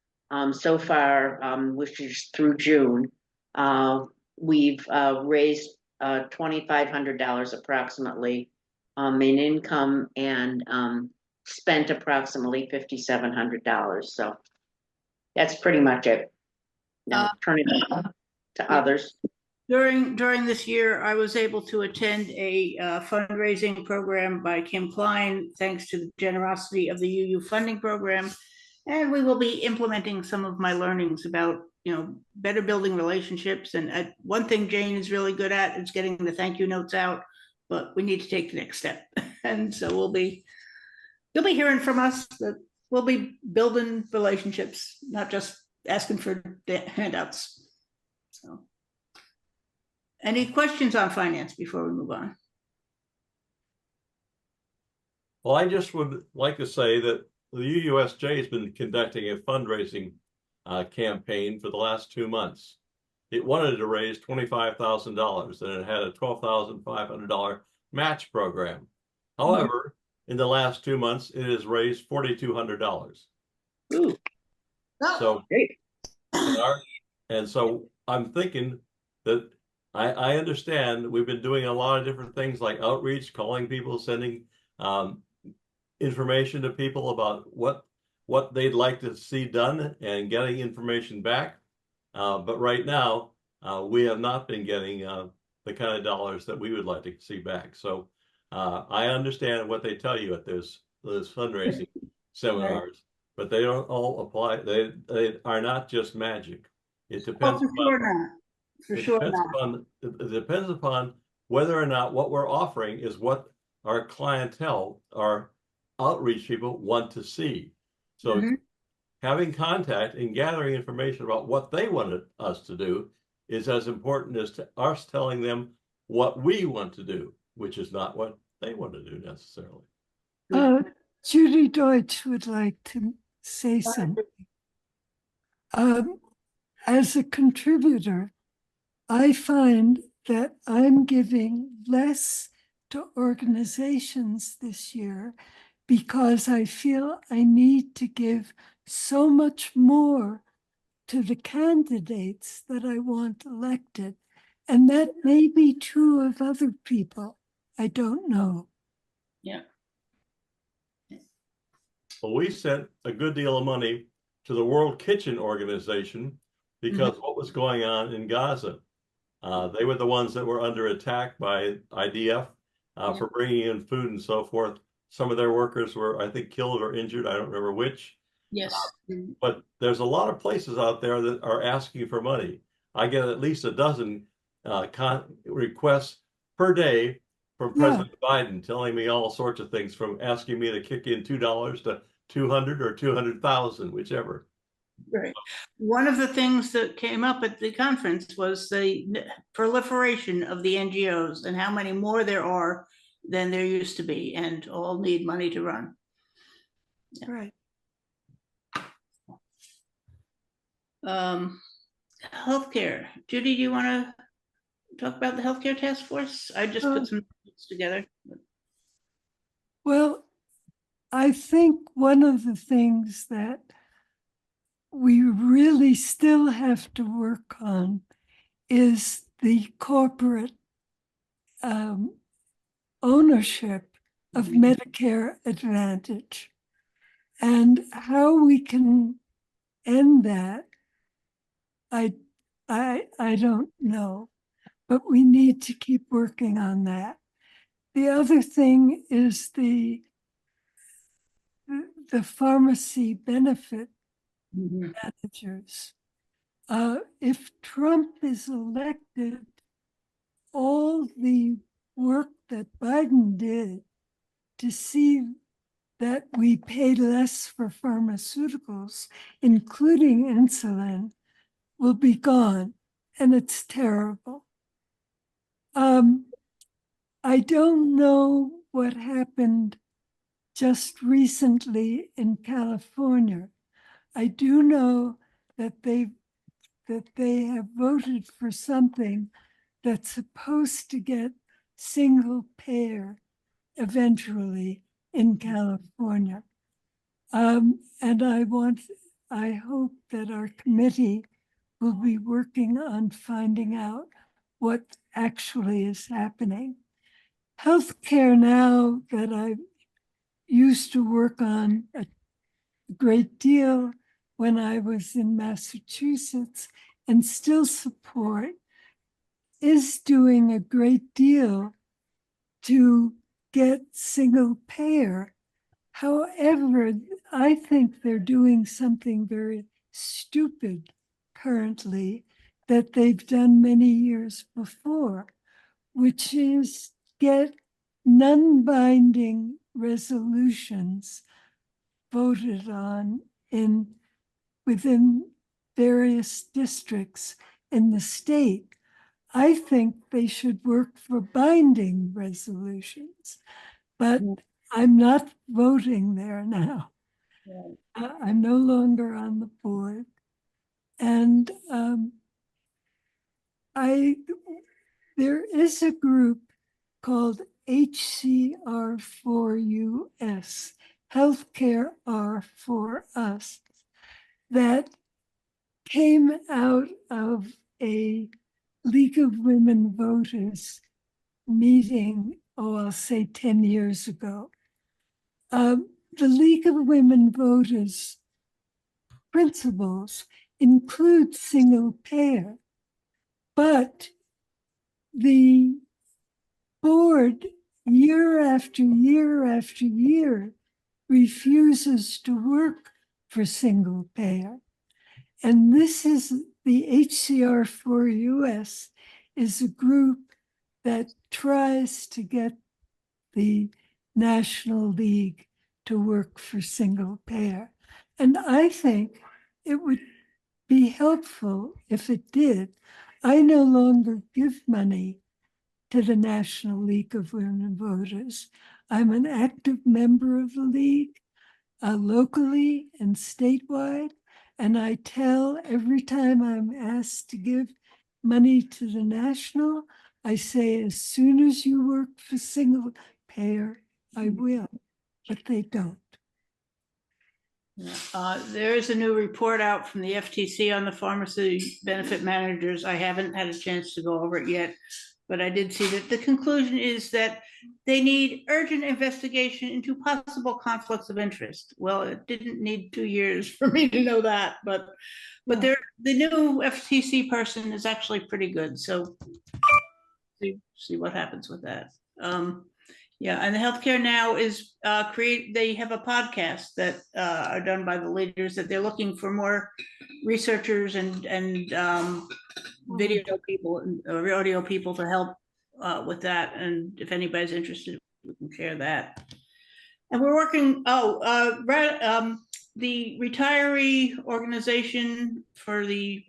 K: So far, which is through June, we've raised $2,500 approximately in income and spent approximately $5,700. So that's pretty much it. Now turn it to others.
S: During this year, I was able to attend a fundraising program by Kim Klein, thanks to the generosity of the UU funding program. And we will be implementing some of my learnings about, better building relationships. And one thing Jane is really good at is getting the thank you notes out, but we need to take the next step. And so you'll be hearing from us that we'll be building relationships, not just asking for handouts. So. Any questions on finance before we move on?
R: Well, I just would like to say that the UUSJ has been conducting a fundraising campaign for the last 2 months. It wanted to raise $25,000 and it had a $12,500 match program. However, in the last 2 months, it has raised $4,200.
S: Ooh.
R: So, and so I'm thinking that I understand we've been doing a lot of different things like outreach, calling people, sending information to people about what they'd like to see done and getting information back. But right now, we have not been getting the kind of dollars that we would like to see back. So I understand what they tell you at those fundraising seminars, but they don't all apply. They are not just magic. It depends. It depends upon whether or not what we're offering is what our clientele, our outreach people want to see. So having contact and gathering information about what they wanted us to do is as important as to us telling them what we want to do, which is not what they want to do necessarily.
Q: Judy Deutsch would like to say something. As a contributor, I find that I'm giving less to organizations this year because I feel I need to give so much more to the candidates that I want elected. And that may be true of other people. I don't know.
S: Yeah.
R: Well, we sent a good deal of money to the World Kitchen Organization because what was going on in Gaza. They were the ones that were under attack by IDF for bringing in food and so forth. Some of their workers were, I think, killed or injured. I don't remember which.
S: Yes.
R: But there's a lot of places out there that are asking for money. I get at least a dozen requests per day from President Biden telling me all sorts of things, from asking me to kick in $2 to 200 or 200,000, whichever.
S: Right. One of the things that came up at the conference was the proliferation of the NGOs and how many more there are than there used to be, and all need money to run.
Q: Yeah. Right.
S: Healthcare. Judy, do you want to talk about the healthcare task force? I just put some notes together.
Q: Well, I think one of the things that we really still have to work on is the corporate ownership of Medicare Advantage, and how we can end that. I don't know, but we need to keep working on that. The other thing is the pharmacy benefit managers. If Trump is elected, all the work that Biden did to see that we pay less for pharmaceuticals, including insulin, will be gone, and it's terrible. I don't know what happened just recently in California. I do know that they have voted for something that's supposed to get single payer eventually in California. And I hope that our committee will be working on finding out what actually is happening. healthcare now that I used to work on a great deal when I was in Massachusetts and still support, is doing a great deal to get single payer. However, I think they're doing something very stupid currently that they've done many years before, which is get non-binding resolutions voted on within various districts in the state. I think they should work for binding resolutions, but I'm not voting there now. I'm no longer on the board. And there is a group called HCR4US, Healthcare R for Us, that came out of a League of Women Voters meeting, I'll say 10 years ago. The League of Women Voters principles include single payer, but the board, year after year after year, refuses to work for single payer. And this is the HCR4US is a group that tries to get the National League to work for single payer. And I think it would be helpful if it did. I no longer give money to the National League of Women Voters. I'm an active member of the league, locally and statewide, and I tell every time I'm asked to give money to the national, I say, as soon as you work for single payer, I will, but they don't.
S: There is a new report out from the FTC on the pharmacy benefit managers. I haven't had a chance to go over it yet, but I did see that the conclusion is that they need urgent investigation into possible conflicts of interest. Well, it didn't need 2 years for me to know that, but the new FTC person is actually pretty good. So see what happens with that. Yeah, and the Healthcare Now is they have a podcast that are done by the leaders that they're looking for more researchers and video people or audio people to help with that. And if anybody's interested, we can share that. And we're working, the retiree organization for the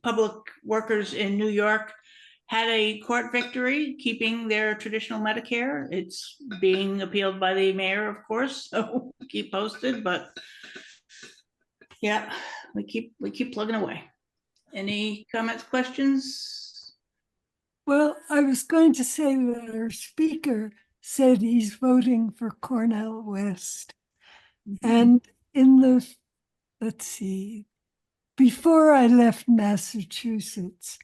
S: public workers in New York had a court victory keeping their traditional Medicare. It's being appealed by the mayor, of course, so keep posted, but yeah, we keep plugging away. Any comments, questions?
Q: Well, I was going to say that our speaker said he's voting for Cornell West. And let's see, before I left Massachusetts,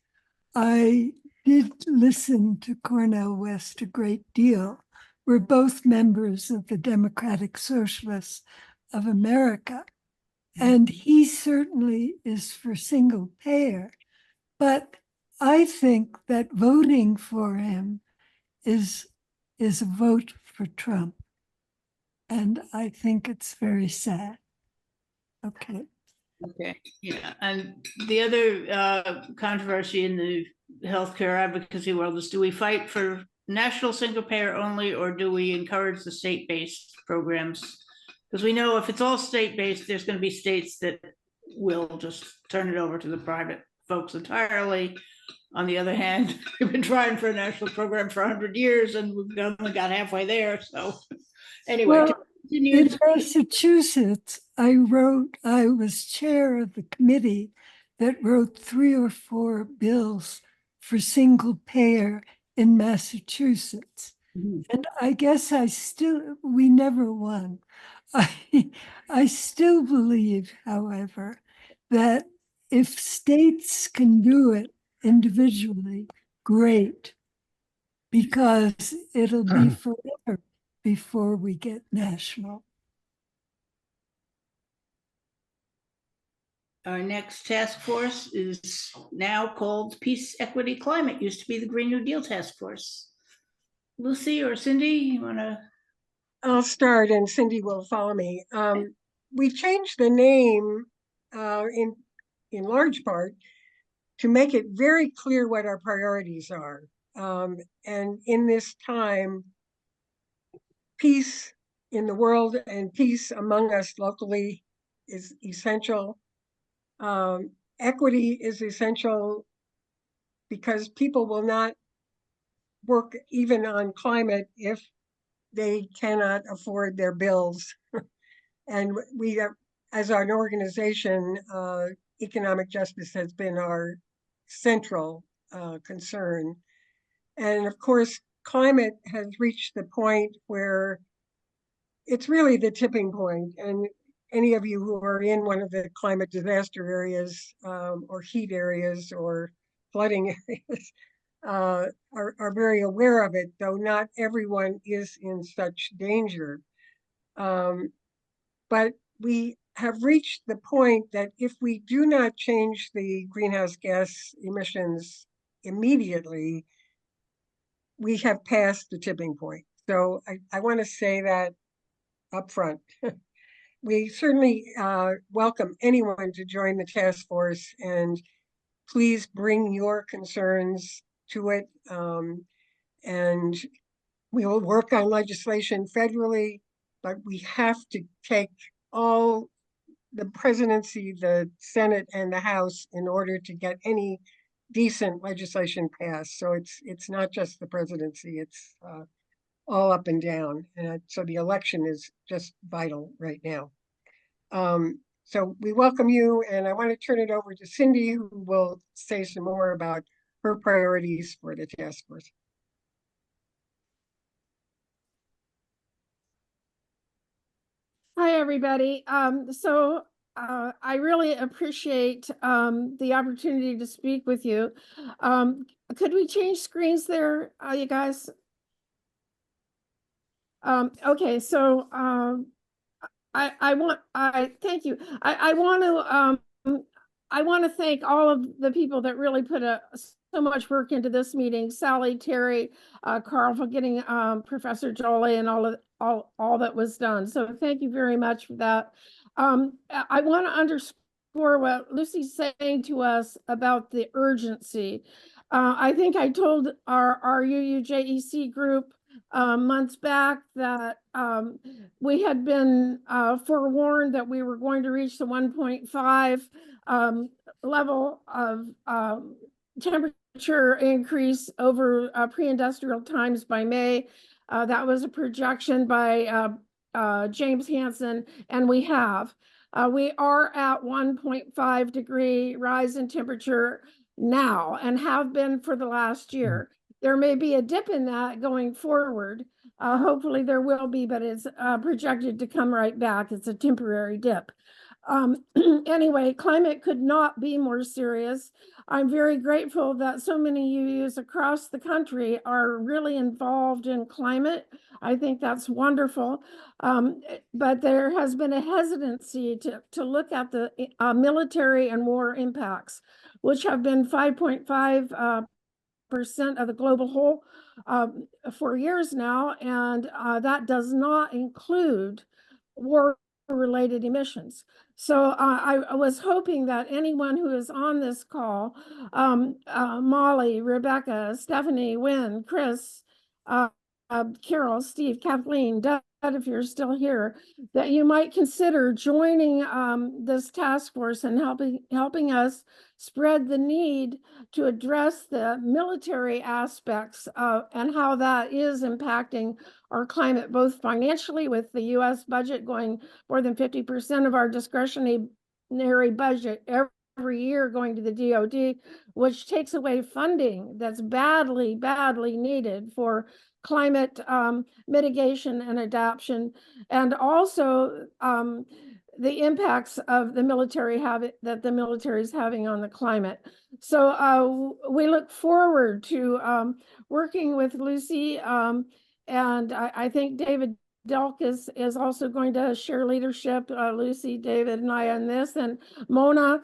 Q: I did listen to Cornell West a great deal. We're both members of the Democratic Socialists of America. And he certainly is for single payer. But I think that voting for him is a vote for Trump. And I think it's very sad. Okay.
S: Okay, yeah, and the other controversy in the healthcare advocacy world is, do we fight for national single payer only, or do we encourage the state-based programs? Because we know if it's all state-based, there's going to be states that will just turn it over to the private folks entirely. On the other hand, we've been trying for a national program for 100 years and we've only got halfway there. So anyway.
Q: Well, in Massachusetts, I was chair of the committee that wrote 3 or 4 bills for single payer in Massachusetts. And I guess we never won. I still believe, however, that if states can do it individually, great. because it'll be forever before we get national.
S: Our next task force is now called Peace, Equity, Climate. Used to be the Green New Deal Task Force. Lucy or Cindy, you want to?
T: I'll start and Cindy will follow me. We changed the name in large part to make it very clear what our priorities are. And in this time, peace in the world and peace among us locally is essential. Equity is essential because people will not work even on climate if they cannot afford their bills. And we are, as an organization, economic justice has been our central concern. And of course, climate has reached the point where it's really the tipping point. And any of you who are in one of the climate disaster areas or heat areas or flooding areas are very aware of it, though not everyone is in such danger. But we have reached the point that if we do not change the greenhouse gas emissions immediately, we have passed the tipping point. So I want to say that up front. We certainly welcome anyone to join the task force, and please bring your concerns to it. And we will work on legislation federally, but we have to take all the presidency, the Senate, and the House in order to get any decent legislation passed. So it's not just the presidency, it's all up and down. And so the election is just vital right now. So we welcome you, and I want to turn it over to Cindy, who will say some more about her priorities for the task force.
O: Hi, everybody. I really appreciate the opportunity to speak with you. Could we change screens there, you guys? Okay, so thank you. I want to thank all of the people that really put so much work into this meeting. Sally, Terry, Carl, for getting Professor Jhally and all that was done. So thank you very much for that. I want to underscore what Lucy's saying to us about the urgency. I think I told our UUJEC group months back that we had been forewarned that we were going to reach the 1.5 level of temperature increase over pre-industrial times by May. That was a projection by James Hansen, and we have. We are at 1.5 degree rise in temperature now and have been for the last year. There may be a dip in that going forward. Hopefully there will be, but it's projected to come right back. It's a temporary dip. Anyway, climate could not be more serious. I'm very grateful that so many UUs across the country are really involved in climate. I think that's wonderful. But there has been a hesitancy to look at the military and war impacts, which have been 5.5% of the global whole for years now, and that does not include war-related emissions. So I was hoping that anyone who is on this call, Molly, Rebecca, Stephanie, Wynn, Chris, Carol, Steve, Kathleen, Doug, if you're still here, that you might consider joining this task force and helping us spread the need to address the military aspects and how that is impacting our climate, both financially with the U.S. budget going more than 50% of our discretionary budget every year going to the DoD, which takes away funding that's badly needed for climate mitigation and adaptation, and also the impacts of the military that the military is having on the climate. So we look forward to working with Lucy, and I think David Delk is also going to share leadership, Lucy, David, and I on this, and Mona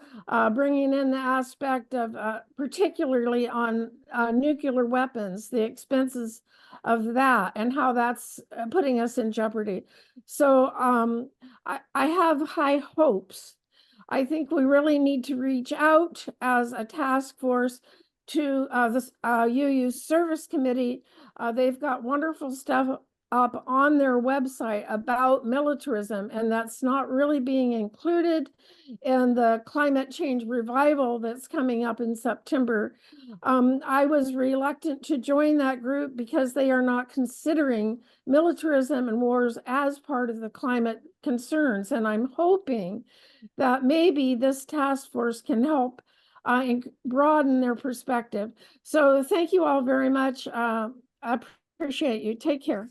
O: bringing in the aspect of particularly on nuclear weapons, the expenses of that and how that's putting us in jeopardy. So I have high hopes. I think we really need to reach out as a task force to this UU Service Committee. They've got wonderful stuff up on their website about militarism, and that's not really being included in the climate change revival that's coming up in September. I was reluctant to join that group because they are not considering militarism and wars as part of the climate concerns, and I'm hoping that maybe this task force can help and broaden their perspective. So thank you all very much. I appreciate you. Take care.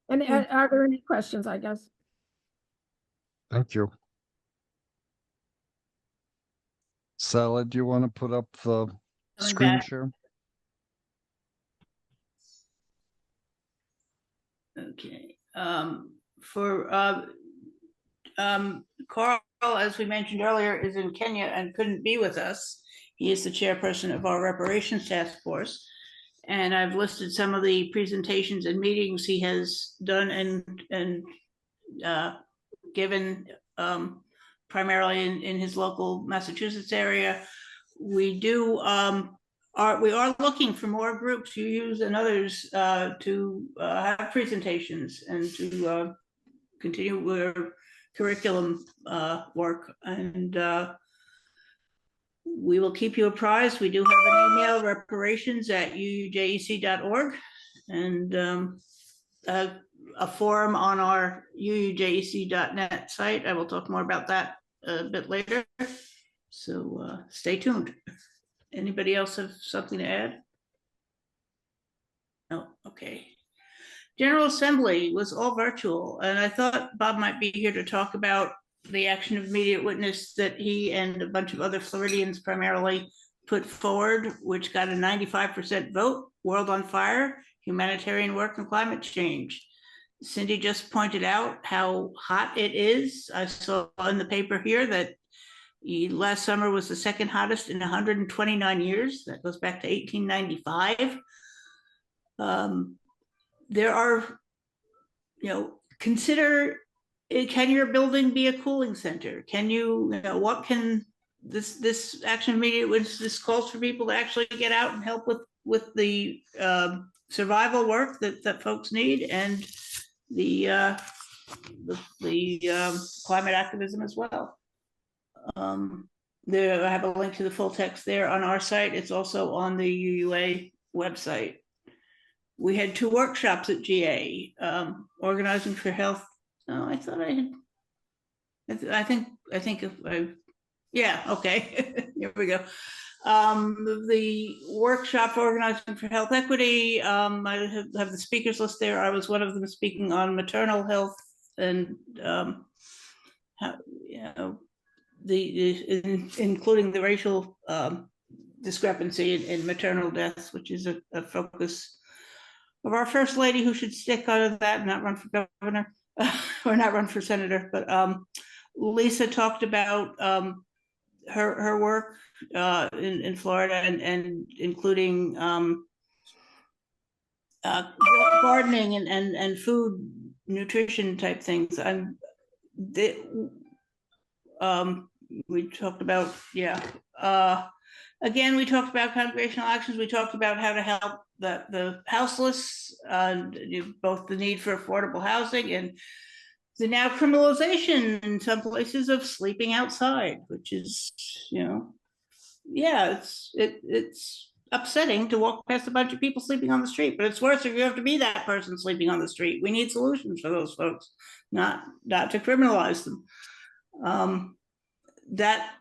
O: And are there any questions, I guess?
A: Thank you. Sally, do you want to put up the screen share?
S: Okay. Carl, as we mentioned earlier, is in Kenya and couldn't be with us. He is the chairperson of our reparations task force. And I've listed some of the presentations and meetings he has done and given primarily in his local Massachusetts area. We are looking for more groups, UUs and others, to have presentations and to continue their curriculum work. And we will keep you apprised. We do have an email, reparations@uujec.org, and a forum on our uujec.net site. I will talk more about that a bit later. So stay tuned. Anybody else have something to add? No, okay. General Assembly was all virtual, and I thought Bob might be here to talk about the action of immediate witness that he and a bunch of other Floridians primarily put forward, which got a 95% vote: World on Fire, humanitarian work, and climate change. Cindy just pointed out how hot it is. I saw in the paper here that last summer was the second hottest in 129 years. That goes back to 1895. There are, consider, can your building be a cooling center? Can what can this action immediate witness, this calls for people to actually get out and help with the survival work that folks need, and the climate activism as well. There, I have a link to the full text there on our site. It's also on the UUA website. We had 2 workshops at GA, organizing for health. Oh, I thought I had. I think if I. Yeah. Okay. Here we go. The workshop organizing for health equity. I have the speakers list there. I was one of them speaking on maternal health and including the racial discrepancy in maternal deaths, which is a focus of our First Lady, who should stick out of that and not run for governor or not run for senator. But Lisa talked about her work in Florida and including gardening and food nutrition type things. We talked about, again, we talked about congregational actions. We talked about how to help the houseless, both the need for affordable housing and the now criminalization in some places of sleeping outside, which is, it's upsetting to walk past a bunch of people sleeping on the street, but it's worse if you have to be that person sleeping on the street. We need solutions for those folks, not to criminalize them. That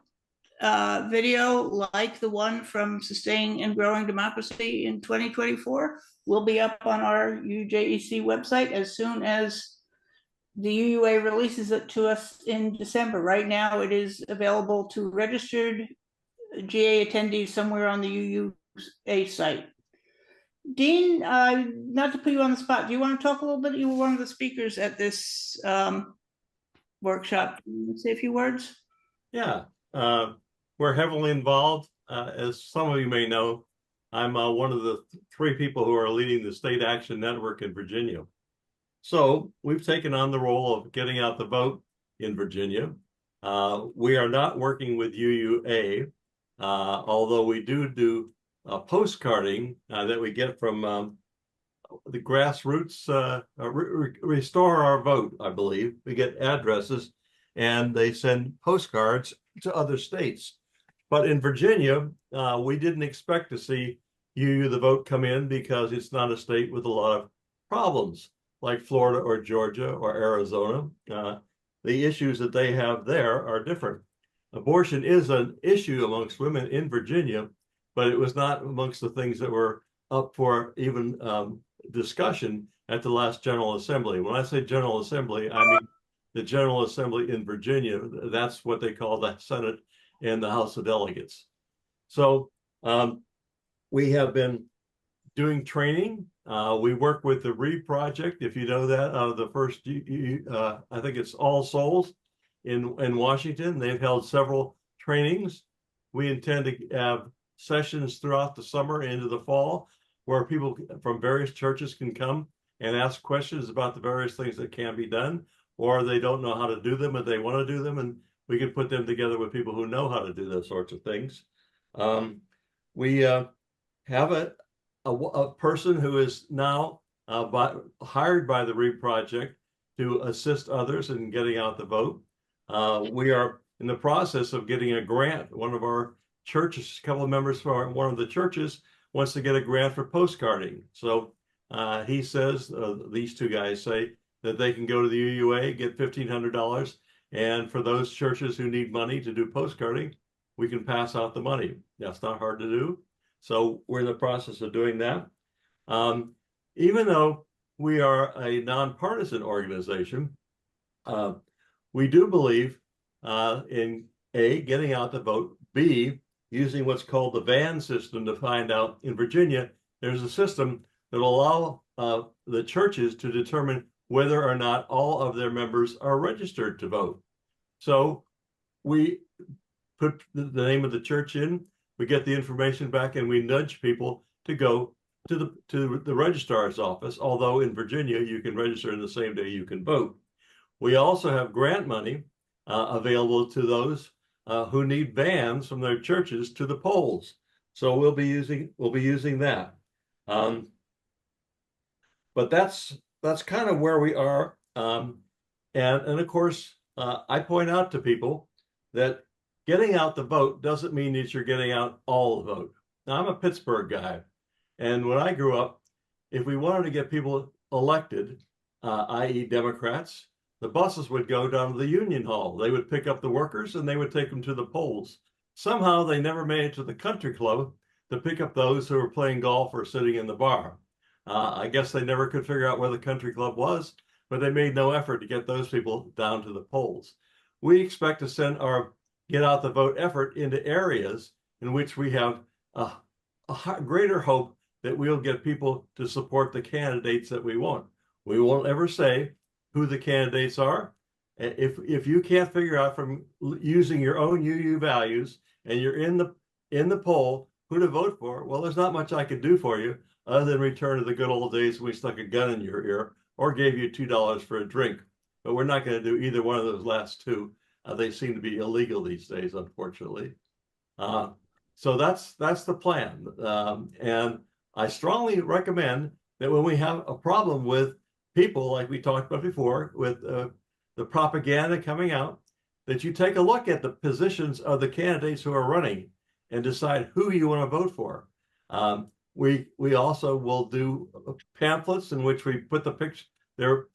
S: video, like the one from Sustaining and Growing Democracy in 2024, will be up on our UJEC website as soon as the UUA releases it to us in December. Right now, it is available to registered GA attendees somewhere on the UUA site. Dean, not to put you on the spot, do you want to talk a little bit? You were one of the speakers at this workshop. Say a few words.
R: Yeah, we're heavily involved. As some of you may know, I'm one of the 3 people who are leading the State Action Network in Virginia. So we've taken on the role of getting out the vote in Virginia. We are not working with UUA, although we do postcarding that we get from the grassroots, Restore Our Vote, I believe. We get addresses and they send postcards to other states. But in Virginia, we didn't expect to see UU the vote come in because it's not a state with a lot of problems like Florida or Georgia or Arizona. The issues that they have there are different. Abortion is an issue amongst women in Virginia, but it was not amongst the things that were up for even discussion at the last General Assembly. When I say General Assembly, I mean the General Assembly in Virginia. That's what they call the Senate and the House of Delegates. So we have been doing training. We work with the READ Project, if you know that, out of the first, I think it's All Souls in Washington. They've held several trainings. We intend to have sessions throughout the summer into the fall where people from various churches can come and ask questions about the various things that can be done, or they don't know how to do them and they want to do them, and we can put them together with people who know how to do those sorts of things. We have a person who is now hired by the READ Project to assist others in getting out the vote. We are in the process of getting a grant. One of our churches, a couple of members from one of the churches wants to get a grant for postcarding. So he says, these 2 guys say that they can go to the UUA, get $1,500, and for those churches who need money to do postcarding, we can pass out the money. That's not hard to do. So we're in the process of doing that. Even though we are a nonpartisan organization, we do believe in A, getting out the vote, B, using what's called the VAN system to find out. In Virginia, there's a system that will allow the churches to determine whether or not all of their members are registered to vote. So we put the name of the church in, we get the information back, and we nudge people to go to the registrar's office, although in Virginia, you can register in the same day you can vote. We also have grant money available to those who need vans from their churches to the polls. So we'll be using that. But that's kind of where we are. And of course, I point out to people that getting out the vote doesn't mean that you're getting out all the vote. Now, I'm a Pittsburgh guy, and when I grew up, if we wanted to get people elected, i.e. Democrats, the buses would go down to the Union Hall. They would pick up the workers and they would take them to the polls. Somehow they never made it to the country club to pick up those who were playing golf or sitting in the bar. I guess they never could figure out where the country club was, but they made no effort to get those people down to the polls. We expect to send our get out the vote effort into areas in which we have a greater hope that we'll get people to support the candidates that we want. We won't ever say who the candidates are. If you can't figure out from using your own UU values and you're in the poll who to vote for, well, there's not much I can do for you other than return to the good old days when we stuck a gun in your ear or gave you $2 for a drink. But we're not going to do either one of those last 2. They seem to be illegal these days, unfortunately. So that's the plan. And I strongly recommend that when we have a problem with people, like we talked about before, with the propaganda coming out, that you take a look at the positions of the candidates who are running and decide who you want to vote for. We also will do pamphlets in which we put the picture there.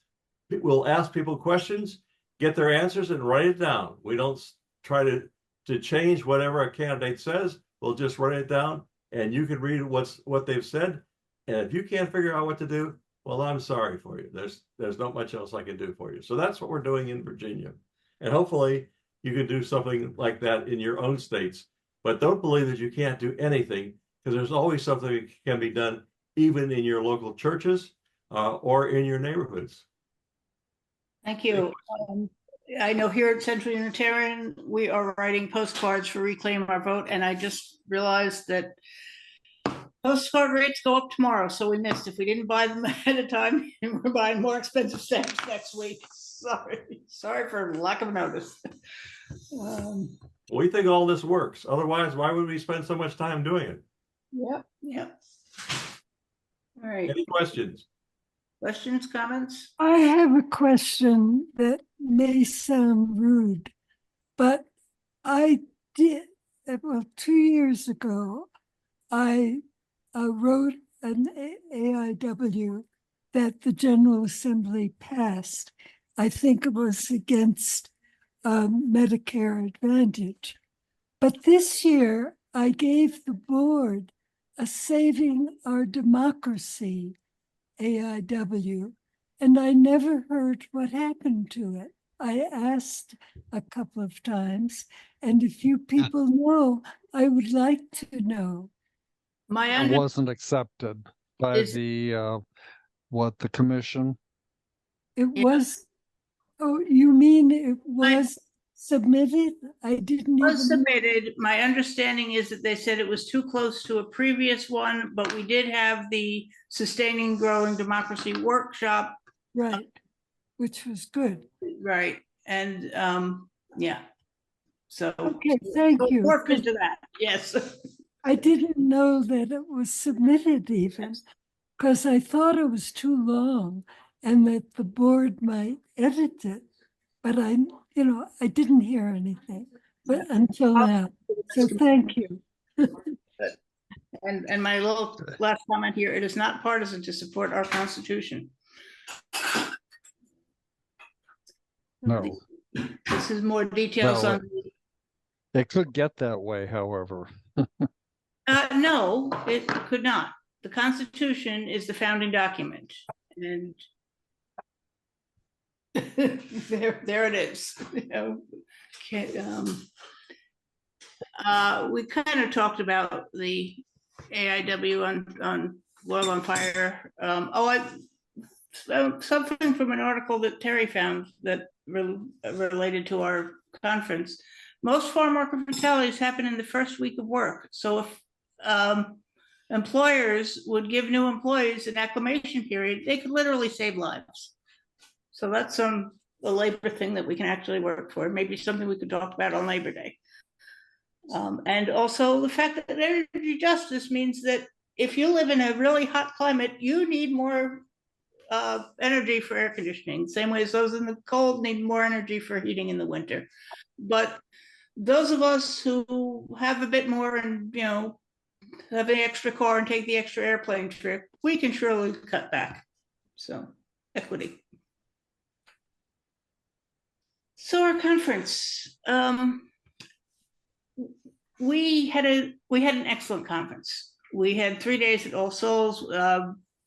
R: We'll ask people questions, get their answers, and write it down. We don't try to change whatever a candidate says. We'll just write it down, and you can read what they've said. And if you can't figure out what to do, Well, I'm sorry for you. There's not much else I can do for you. So that's what we're doing in Virginia. And hopefully you can do something like that in your own states. But don't believe that you can't do anything, because there's always something that can be done even in your local churches or in your neighborhoods.
S: Thank you. I know here at Central Unitarian, we are writing postcards for Reclaim Our Vote, and I just realized that postcard rates go up tomorrow, so we missed. If we didn't buy them ahead of time, we're buying more expensive stamps next week. Sorry for lack of notice.
R: We think all this works. Otherwise, why would we spend so much time doing it?
S: Yep. All right.
R: Any questions?
S: Questions, comments?
Q: I have a question that may sound rude, but I did, well, 2 years ago, I wrote an AIW that the General Assembly passed. I think it was against Medicare Advantage. But this year, I gave the board a Saving Our Democracy AIW, and I never heard what happened to it. I asked a couple of times, and if you people know, I would like to know.
A: It wasn't accepted by the commission.
Q: It was. Oh, you mean it was submitted? I didn't
S: It was
Q: even.
S: submitted. My understanding is that they said it was too close to a previous one, but we did have the Sustaining Growing Democracy workshop.
Q: Right, which was good.
S: Right, and yeah. So
Q: okay, thank you.
S: Work into that. Yes.
Q: I didn't know that it was submitted even, because I thought it was too long and that the board might edit it, but I didn't hear anything, but until now. So thank you.
S: And my little last comment here, it is not partisan to support our Constitution.
A: No.
S: This is more details
A: Well,
S: on.
A: It could get that way, however.
S: No, it could not. The Constitution is the founding document, and there it is. We kind of talked about the AIW on World on Fire. Something from an article that Terry found that related to our conference. Most farm worker fatalities happen in the first week of work. So if employers would give new employees an acclimation period, they could literally save lives. So that's a labor thing that we can actually work for. Maybe something we could talk about on Labor Day. And also the fact that energy justice means that if you live in a really hot climate, you need more energy for air conditioning, same way as those in the cold need more energy for heating in the winter. But those of us who have a bit more and, have an extra car and take the extra airplane trip, we can surely cut back. So, equity. So our conference, we had an excellent conference. We had 3 days at All Souls.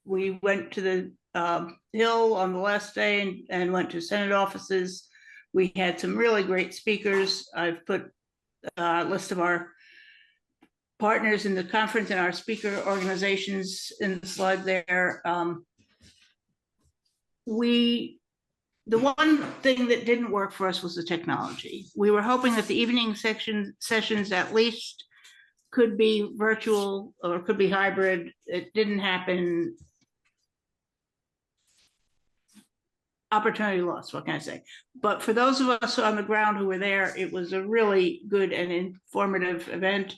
S: We went to the Hill on the last day and went to Senate offices. We had some really great speakers. I've put a list of our partners in the conference and our speaker organizations in the slide there. The one thing that didn't work for us was the technology. We were hoping that the evening sessions at least could be virtual or could be hybrid. It didn't happen. Opportunity lost, what can I say? But for those of us on the ground who were there, it was a really good and informative event.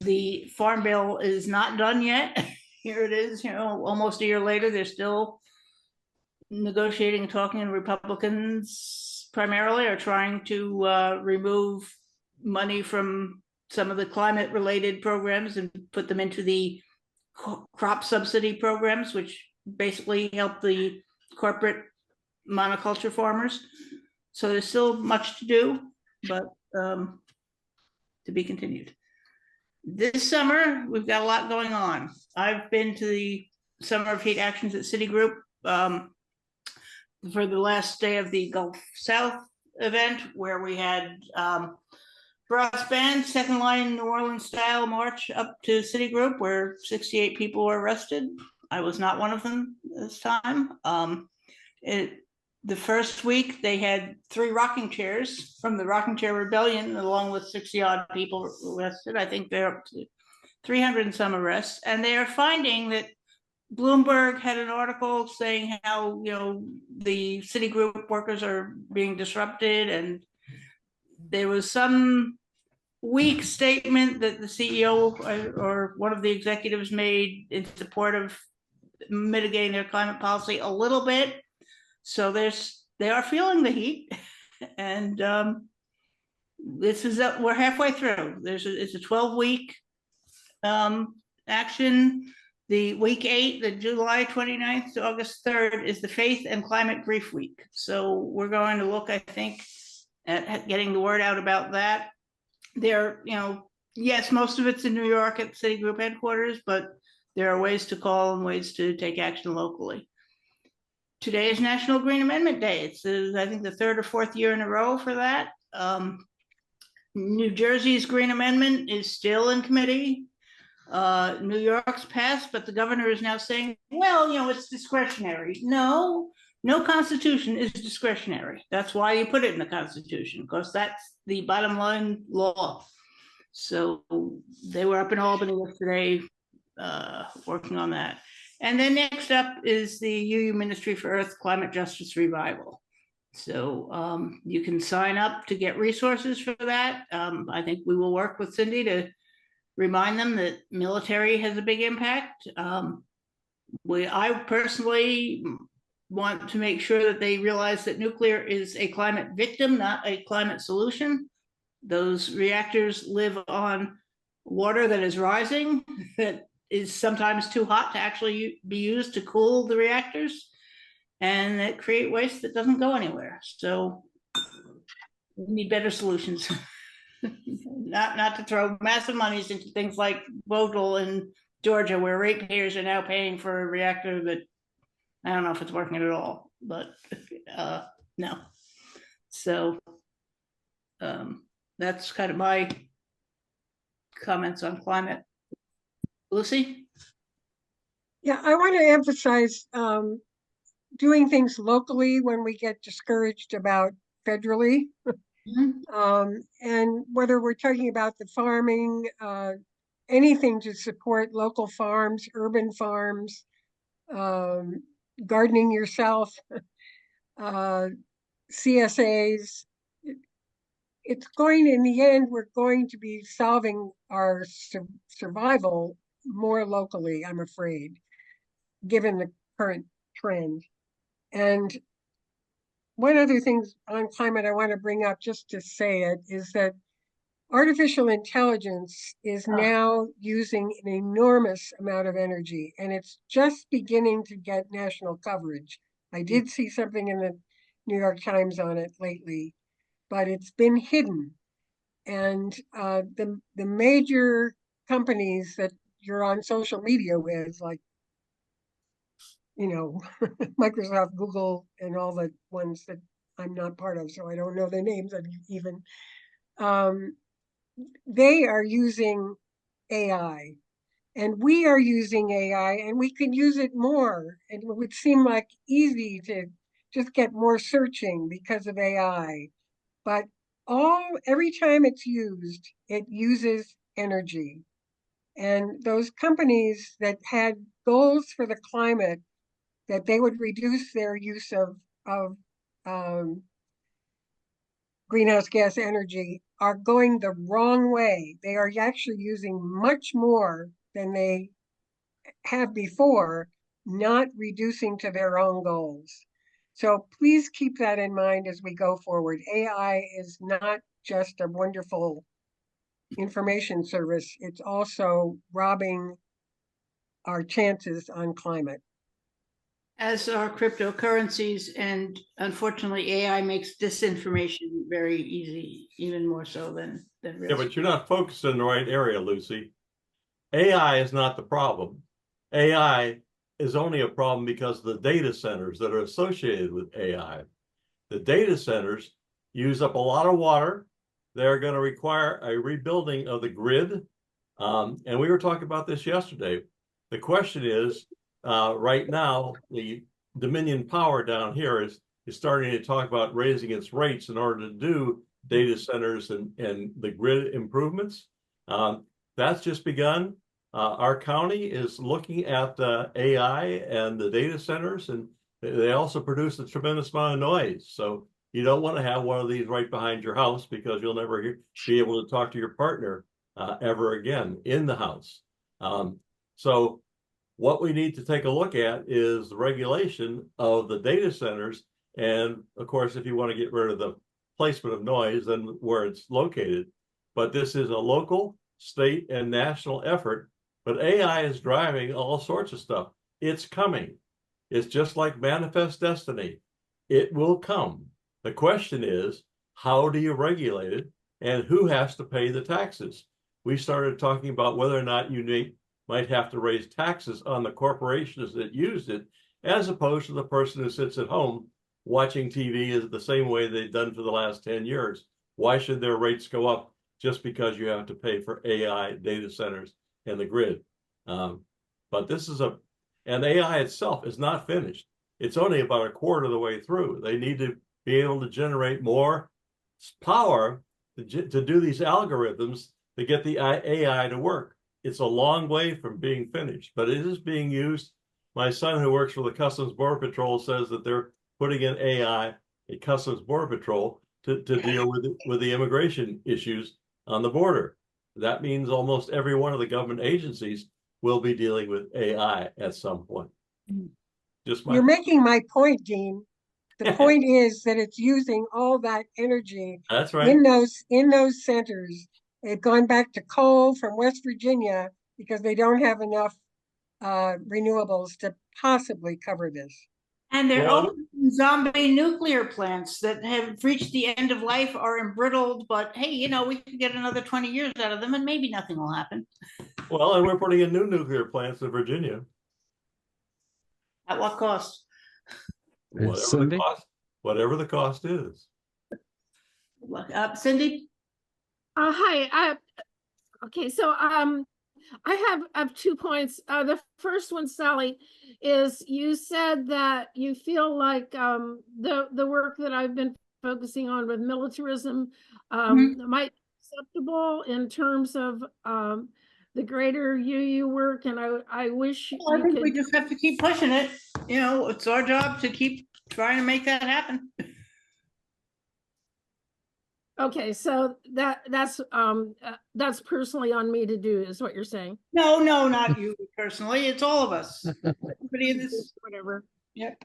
S: The Farm Bill is not done yet. Here it is, almost a year later, they're still negotiating and talking, and Republicans primarily are trying to remove money from some of the climate related programs and put them into the crop subsidy programs, which basically help the corporate monoculture farmers. So there's still much to do, but to be continued. This summer, we've got a lot going on. I've been to the Summer of Heat actions at Citigroup for the last day of the Gulf South event, where we had brass band, second line New Orleans style march up to Citigroup, where 68 people were arrested. I was not one of them this time. The first week they had 3 rocking chairs from the Rocking Chair Rebellion, along with 60 odd people arrested. I think they're up to 300 and some arrests, and they are finding that Bloomberg had an article saying how, you know, the Citigroup workers are being disrupted, and there was some weak statement that the CEO or one of the executives made in support of mitigating their climate policy a little bit. So they are feeling the heat, and this is we're halfway through. It's a 12-week action. The week 8, the July 29th to August 3rd, is the Faith and Climate Grief Week. So we're going to look, I think, at getting the word out about that. There, you know, yes, most of it's in New York at Citigroup headquarters, but there are ways to call and ways to take action locally. Today is National Green Amendment Day. It's, I think, the 3rd or 4th year in a row for that. New Jersey's Green Amendment is still in committee. New York's passed, but the governor is now saying, well, you know, it's discretionary. No constitution is discretionary. That's why you put it in the Constitution, because that's the bottom line law. So they were up in Albany yesterday working on that. And then next up is the UU Ministry for Earth Climate Justice Revival. So you can sign up to get resources for that. I think we will work with Cindy to remind them that military has a big impact. I personally want to make sure that they realize that nuclear is a climate victim, not a climate solution. Those reactors live on water that is rising, that is sometimes too hot to actually be used to cool the reactors, and that create waste that doesn't go anywhere. So we need better solutions. Not to throw massive monies into things like Vogtle in Georgia, where ratepayers are now paying for a reactor that I don't know if it's working at all, but no. So that's kind of my comments on climate. Lucy?
T: Yeah, I want to emphasize doing things locally when we get discouraged about federally. And whether we're talking about the farming, anything to support local farms, urban farms, gardening yourself, CSAs. It's going, in the end, we're going to be solving our survival more locally, I'm afraid, given the current trend. And one other thing on climate I want to bring up, just to say it, is that artificial intelligence is now using an enormous amount of energy, and it's just beginning to get national coverage. I did see something in the New York Times on it lately, but it's been hidden. And the major companies that you're on social media with, like, you know, Microsoft, Google, and all the ones that I'm not part of, so I don't know their names even. They are using AI, and we are using AI, and we can use it more. And it would seem like easy to just get more searching because of AI. But every time it's used, it uses energy. And those companies that had goals for the climate, that they would reduce their use of greenhouse gas energy, are going the wrong way. They are actually using much more than they have before, not reducing to their own goals. So please keep that in mind as we go forward. AI is not just a wonderful information service, it's also robbing our chances on climate.
S: As are cryptocurrencies, and unfortunately AI makes disinformation very easy, even more so than real.
R: Yeah, but you're not focused in the right area, Lucy. AI is not the problem. AI is only a problem because of the data centers that are associated with AI. The data centers use up a lot of water. They're going to require a rebuilding of the grid. And we were talking about this yesterday. The question is, right now, the Dominion Power down here is starting to talk about raising its rates in order to do data centers and the grid improvements. That's just begun. Our county is looking at AI and the data centers, and they also produce a tremendous amount of noise. So you don't want to have one of these right behind your house because you'll never be able to talk to your partner ever again in the house. So what we need to take a look at is the regulation of the data centers. And of course, if you want to get rid of the placement of noise, then where it's located. But this is a local, state, and national effort. But AI is driving all sorts of stuff. It's coming. It's just like manifest destiny. It will come. The question is, how do you regulate it, and who has to pay the taxes? We started talking about whether or not you might have to raise taxes on the corporations that used it, as opposed to the person who sits at home watching TV is the same way they've done for the last 10 years. Why should their rates go up just because you have to pay for AI data centers and the grid? But this is and AI itself is not finished. It's only about a quarter of the way through. They need to be able to generate more power to do these algorithms to get the AI to work. It's a long way from being finished, but it is being used. My son, who works for the Customs Border Patrol, says that they're putting in AI at Customs Border Patrol to deal with the immigration issues on the border. That means almost every one of the government agencies will be dealing with AI at some point.
T: You're making my point, Dean. The point is that it's using all that energy.
R: That's right.
T: In those centers. They've gone back to coal from West Virginia because they don't have enough renewables to possibly cover this.
S: And they're opening zombie nuclear plants that have reached the end of life, are embrittled, but hey, you know, we could get another 20 years out of them and maybe nothing will happen.
R: Well, and we're putting in new nuclear plants in Virginia.
S: At what cost?
R: Whatever the cost is.
S: Cindy?
O: Hi. Okay, so I have 2 points. The first one, Sally, is you said that you feel like the work that I've been focusing on with militarism might be acceptable in terms of the greater UU work, and I wish
S: I think we just have to keep pushing it. You know, it's our job to keep trying to make that happen.
O: Okay, so that's personally on me to do, is what you're saying?
S: No, not you personally. It's all of us. Everybody in this,
O: whatever.
S: Yep.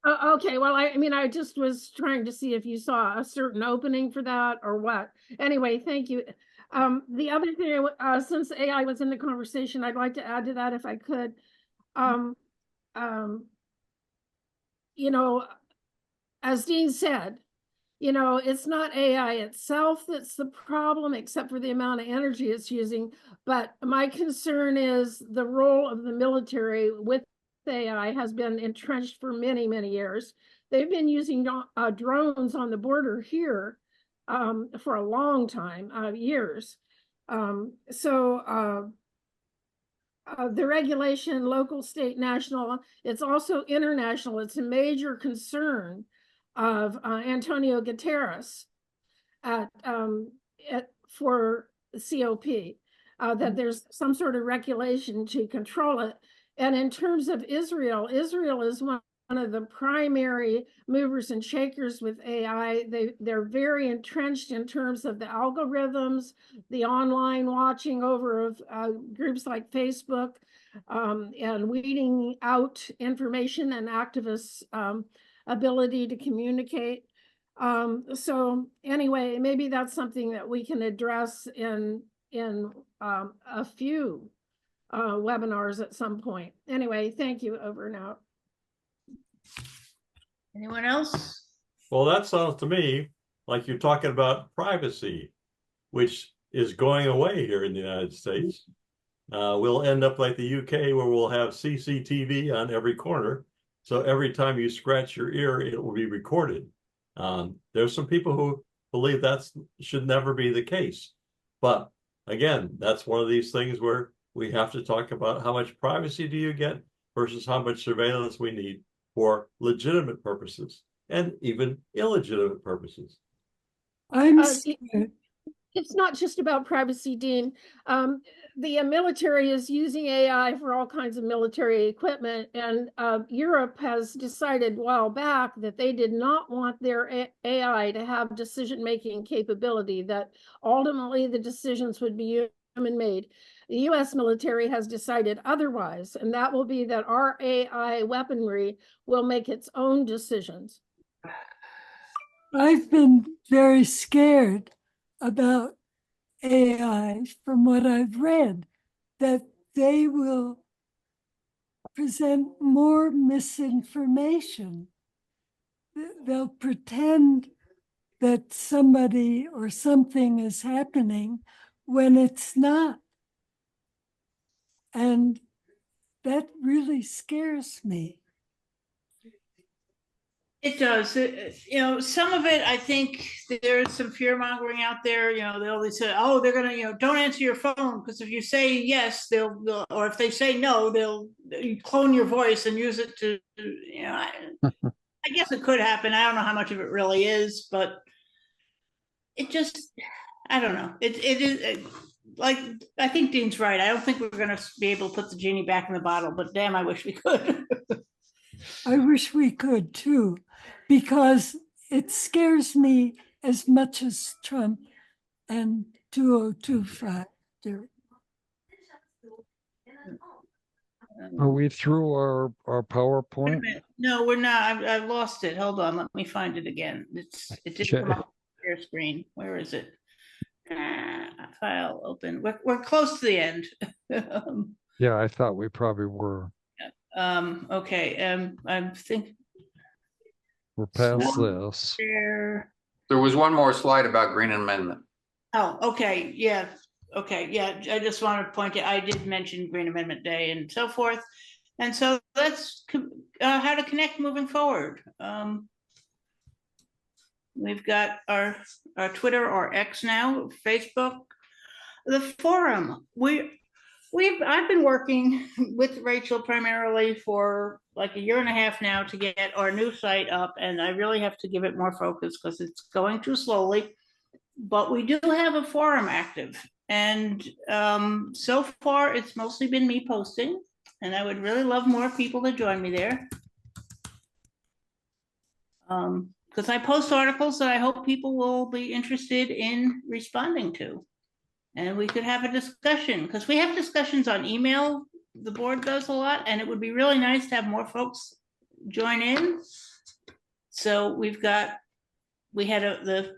O: Okay, well, I mean, I just was trying to see if you saw a certain opening for that or what. Anyway, thank you. The other thing, since AI was in the conversation, I'd like to add to that if I could. You know, as Dean said, you know, it's not AI itself that's the problem, except for the amount of energy it's using. But my concern is the role of the military with AI has been entrenched for many, many years. They've been using drones on the border here for a long time, years. The regulation, local, state, national, it's also international. It's a major concern of Antonio Guterres for COP, that there's some sort of regulation to control it. And in terms of Israel, Israel is one of the primary movers and shakers with AI. They're very entrenched in terms of the algorithms, the online watching over of groups like Facebook, and weeding out information and activists' ability to communicate. So anyway, maybe that's something that we can address in a few webinars at some point. Anyway, thank you. Over and out.
S: Anyone else?
R: Well, that sounds to me like you're talking about privacy, which is going away here in the United States. We'll end up like the UK, where we'll have CCTV on every corner. So every time you scratch your ear, it will be recorded. There's some people who believe that should never be the case. But again, that's one of these things where we have to talk about how much privacy do you get versus how much surveillance we need for legitimate purposes and even illegitimate purposes.
Q: I'm
O: It's not just about privacy, Dean. The military is using AI for all kinds of military equipment, and Europe has decided a while back that they did not want their AI to have decision-making capability, that ultimately the decisions would be human-made. The US military has decided otherwise, and that will be that our AI weaponry will make its own decisions.
Q: I've been very scared about AI from what I've read, that they will present more misinformation. They'll pretend that somebody or something is happening when it's not. And that really scares me.
S: It does. Some of it, I think there's some fear mongering out there. They always say, "Oh, they're gonna, don't answer your phone because if you say yes, they'll, or if they say no, they'll clone your voice and use it to, I guess it could happen. I don't know how much of it really is, but it just, I don't know. It is like, I think Dean's right. I don't think we're gonna be able to put the genie back in the bottle, but damn, I wish we could.
Q: I wish we could too, because it scares me as much as Trump and 2025 do.
A: Are we through our PowerPoint?
S: No, we're not. I lost it. Hold on. Let me find it again. It did come up on the share screen. Where is it? File open. We're close to the end.
A: Yeah, I thought we probably were.
S: Okay. I think
A: we're past this.
S: There
U: was one more slide about Green Amendment.
S: Oh, okay. Yeah. Okay. Yeah. I just want to point out, I did mention Green Amendment Day and so forth. And so that's how to connect moving forward. We've got our Twitter or X now, Facebook, the forum. I've been working with Rachel primarily for like 1.5 years now to get our new site up, and I really have to give it more focus because it's going too slowly. But we do have a forum active, and so far it's mostly been me posting, and I would really love more people to join me there. Because I post articles that I hope people will be interested in responding to. And we could have a discussion, because we have discussions on email. The board does a lot, and it would be really nice to have more folks join in. So we had the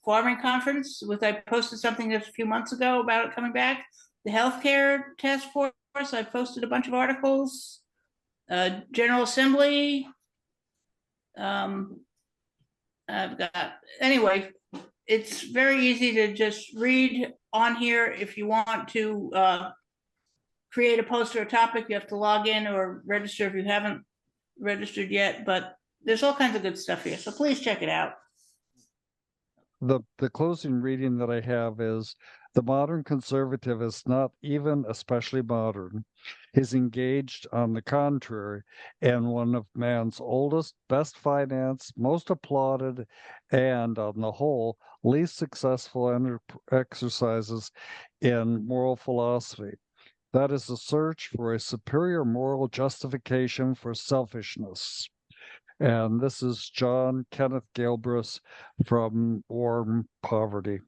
S: farming conference, I posted something just a few months ago about it coming back. The healthcare task force, I posted a bunch of articles. General Assembly. Anyway, it's very easy to just read on here. If you want to create a post or a topic, you have to log in or register if you haven't registered yet, but there's all kinds of good stuff here, so please check it out.
A: The closing reading that I have is, the modern conservative is not even especially modern. He's engaged, on the contrary, in one of man's oldest, best financed, most applauded, and on the whole, least successful exercises in moral philosophy. That is the search for a superior moral justification for selfishness. And this is John Kenneth Galbraith from Wealth and Poverty.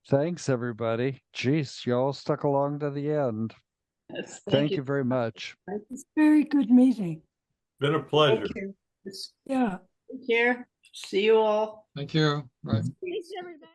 A: Thanks, everybody. Geez, y'all stuck along to the end.
S: Yes,
A: thank you very much.
Q: It's a very good meeting.
R: Been a pleasure.
S: Thank you.
Q: Yeah.
S: Take care. See you all.
U: Thank you. Right.
O: Thanks, everybody.